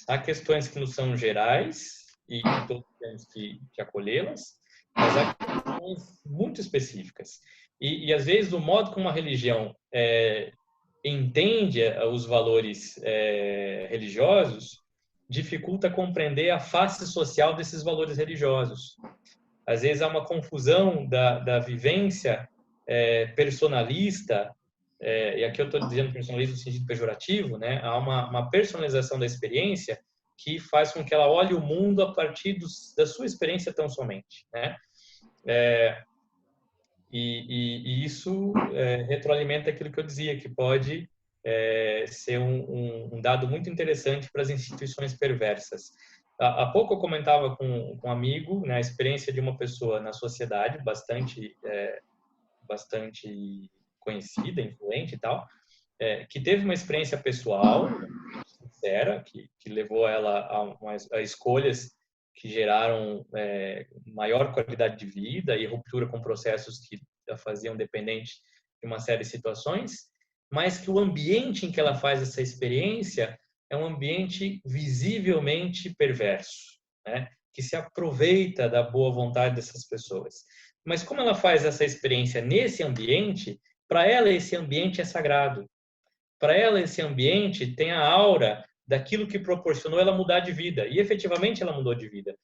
Há questões que nos são gerais e todos temos que acolhê-las, mas há questões muito específicas. E às vezes, o modo como a religião entende os valores religiosos dificulta compreender a face social desses valores religiosos. Às vezes, há uma confusão da vivência personalista, e aqui eu estou dizendo personalismo no sentido pejorativo, né? Há uma personalização da experiência que faz com que ela olhe o mundo a partir da sua experiência tão somente, né? E isso retroalimenta aquilo que eu dizia, que pode ser um dado muito interessante para as instituições perversas. Há pouco eu comentava com um amigo, né, a experiência de uma pessoa na sociedade bastante conhecida, influente e tal, que teve uma experiência pessoal sincera, que levou ela a escolhas que geraram maior qualidade de vida e ruptura com processos que a faziam dependente de uma série de situações, mas que o ambiente em que ela faz essa experiência é um ambiente visivelmente perverso, né? Que se aproveita da boa vontade dessas pessoas. Mas como ela faz essa experiência nesse ambiente, para ela esse ambiente é sagrado. Para ela esse ambiente tem a aura daquilo que proporcionou ela mudar de vida. E efetivamente ela mudou de vida.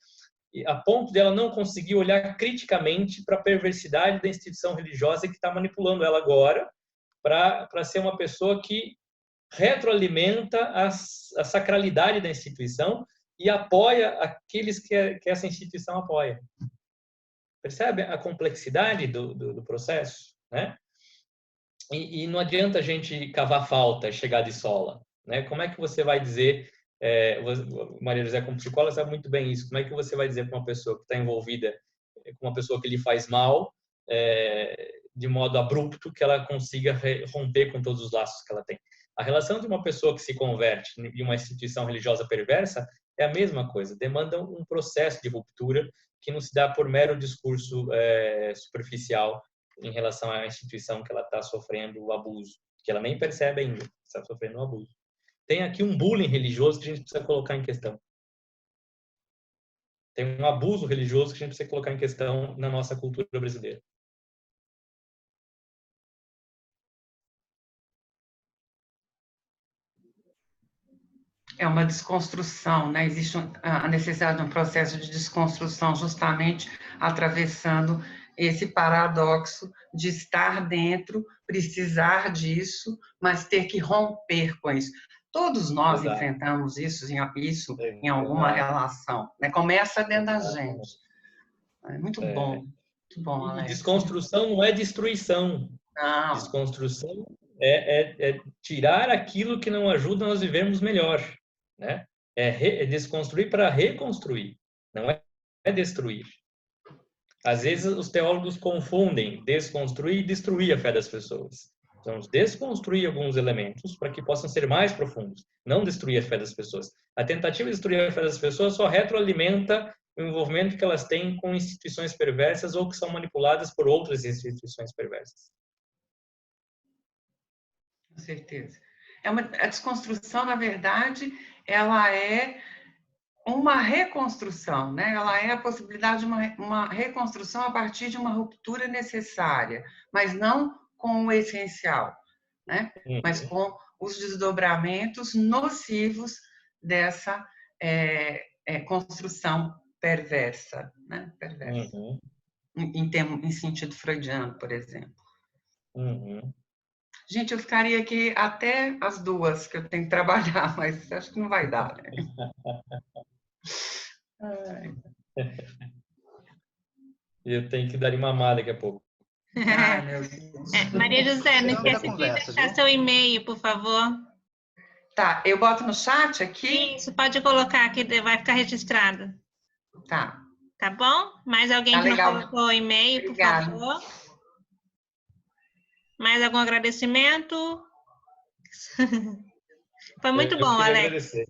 E a ponto de ela não conseguir olhar criticamente para a perversidade da instituição religiosa que está manipulando ela agora para ser uma pessoa que retroalimenta a sacralidade da instituição e apoia aqueles que essa instituição apoia. Percebe a complexidade do processo, né? E não adianta a gente cavar falta, chegar de sola, né? Como é que você vai dizer, Maria José, como psicóloga, sabe muito bem isso, como é que você vai dizer para uma pessoa que está envolvida com uma pessoa que lhe faz mal, de modo abrupto, que ela consiga romper com todos os laços que ela tem? A relação de uma pessoa que se converte em uma instituição religiosa perversa é a mesma coisa, demanda um processo de ruptura que não se dá por mero discurso superficial em relação à instituição que ela está sofrendo o abuso, que ela nem percebe ainda que está sofrendo o abuso. Tem aqui um bullying religioso que a gente precisa colocar em questão. Tem um abuso religioso que a gente precisa colocar em questão na nossa cultura brasileira. É uma desconstrução, né? Existe a necessidade de um processo de desconstrução justamente atravessando esse paradoxo de estar dentro, precisar disso, mas ter que romper com isso. Todos nós enfrentamos isso em alguma relação, né? Começa dentro da gente. É muito bom, Alex. Desconstrução não é destruição. Não. Desconstrução é tirar aquilo que não ajuda nós vivermos melhor, né? É desconstruir para reconstruir, não é destruir. Às vezes os teólogos confundem desconstruir e destruir a fé das pessoas. Vamos desconstruir alguns elementos para que possam ser mais profundos, não destruir a fé das pessoas. A tentativa de destruir a fé das pessoas só retroalimenta o envolvimento que elas têm com instituições perversas ou que são manipuladas por outras instituições perversas. Com certeza. A desconstrução, na verdade, ela é uma reconstrução, né? Ela é a possibilidade de uma reconstrução a partir de uma ruptura necessária, mas não com o essencial, né? Mas com os desdobramentos nocivos dessa construção perversa, né? Perversa. Em sentido freudiano, por exemplo. Gente, eu ficaria aqui até as 2, que eu tenho que trabalhar, mas acho que não vai dar, né? Eu tenho que dar uma mamada daqui a pouco. Ai, meu Deus. Maria José, não esqueça de deixar seu e-mail, por favor. Tá, eu boto no chat aqui? Isso, pode colocar aqui, vai ficar registrado. Tá. Tá bom? Mais alguém que não colocou o e-mail, por favor? Mais algum agradecimento? Foi muito bom, Alex. Agradecer.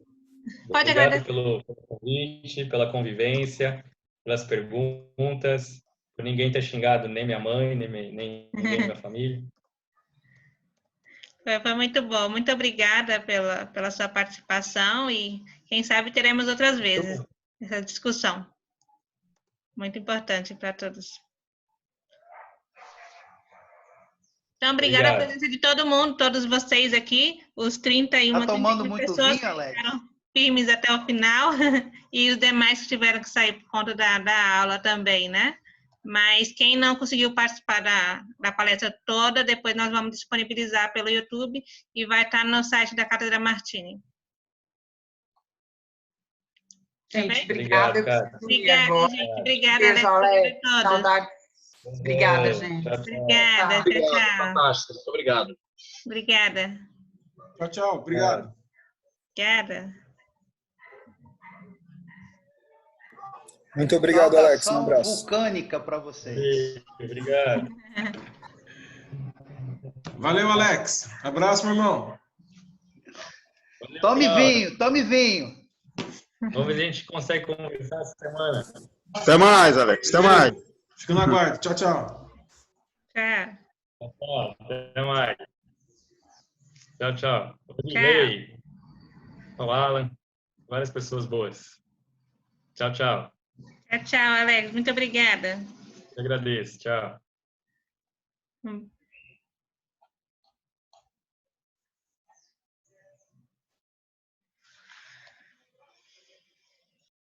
Pode Obrigado agradecer. pelo convite, pela convivência, pelas perguntas, por ninguém ter xingado nem minha mãe, nem ninguém da minha família. Foi muito bom. Muito obrigada pela sua participação e quem sabe teremos outras vezes essa discussão. Muito importante para todos. Então, obrigada pela presença de todo mundo, todos vocês aqui, os 31 pessoas vinho, Alex? que ficaram firmes até o final e os demais que tiveram que sair por conta da aula também, né? Mas quem não conseguiu participar da palestra toda, depois nós vamos disponibilizar pelo YouTube e vai estar no site da Cátedra Martini. Gente, obrigada. Obrigada, gente. Obrigada, Beijo, Alex. Saudades. Obrigada, gente. Obrigada. Tchau, tchau. Fantástico. Muito obrigado. Obrigada. Tchau, tchau. Obrigado. Obrigada. Muito obrigado, Alex. Um abraço. Vulcânica para vocês. Obrigado. Valeu, Alex. Abraço, meu irmão. Valeu, Tome tchau. vinho, tome vinho. Vamos ver se a gente consegue conversar essa semana. Até mais, Alex. Até mais. Fico no aguardo. Tchau, tchau. Tchau. Tchau, até mais. Tchau, tchau. Tchau. O Alan, várias pessoas boas. Tchau, tchau. Tchau, tchau, Alex. Muito obrigada. Eu agradeço. Tchau.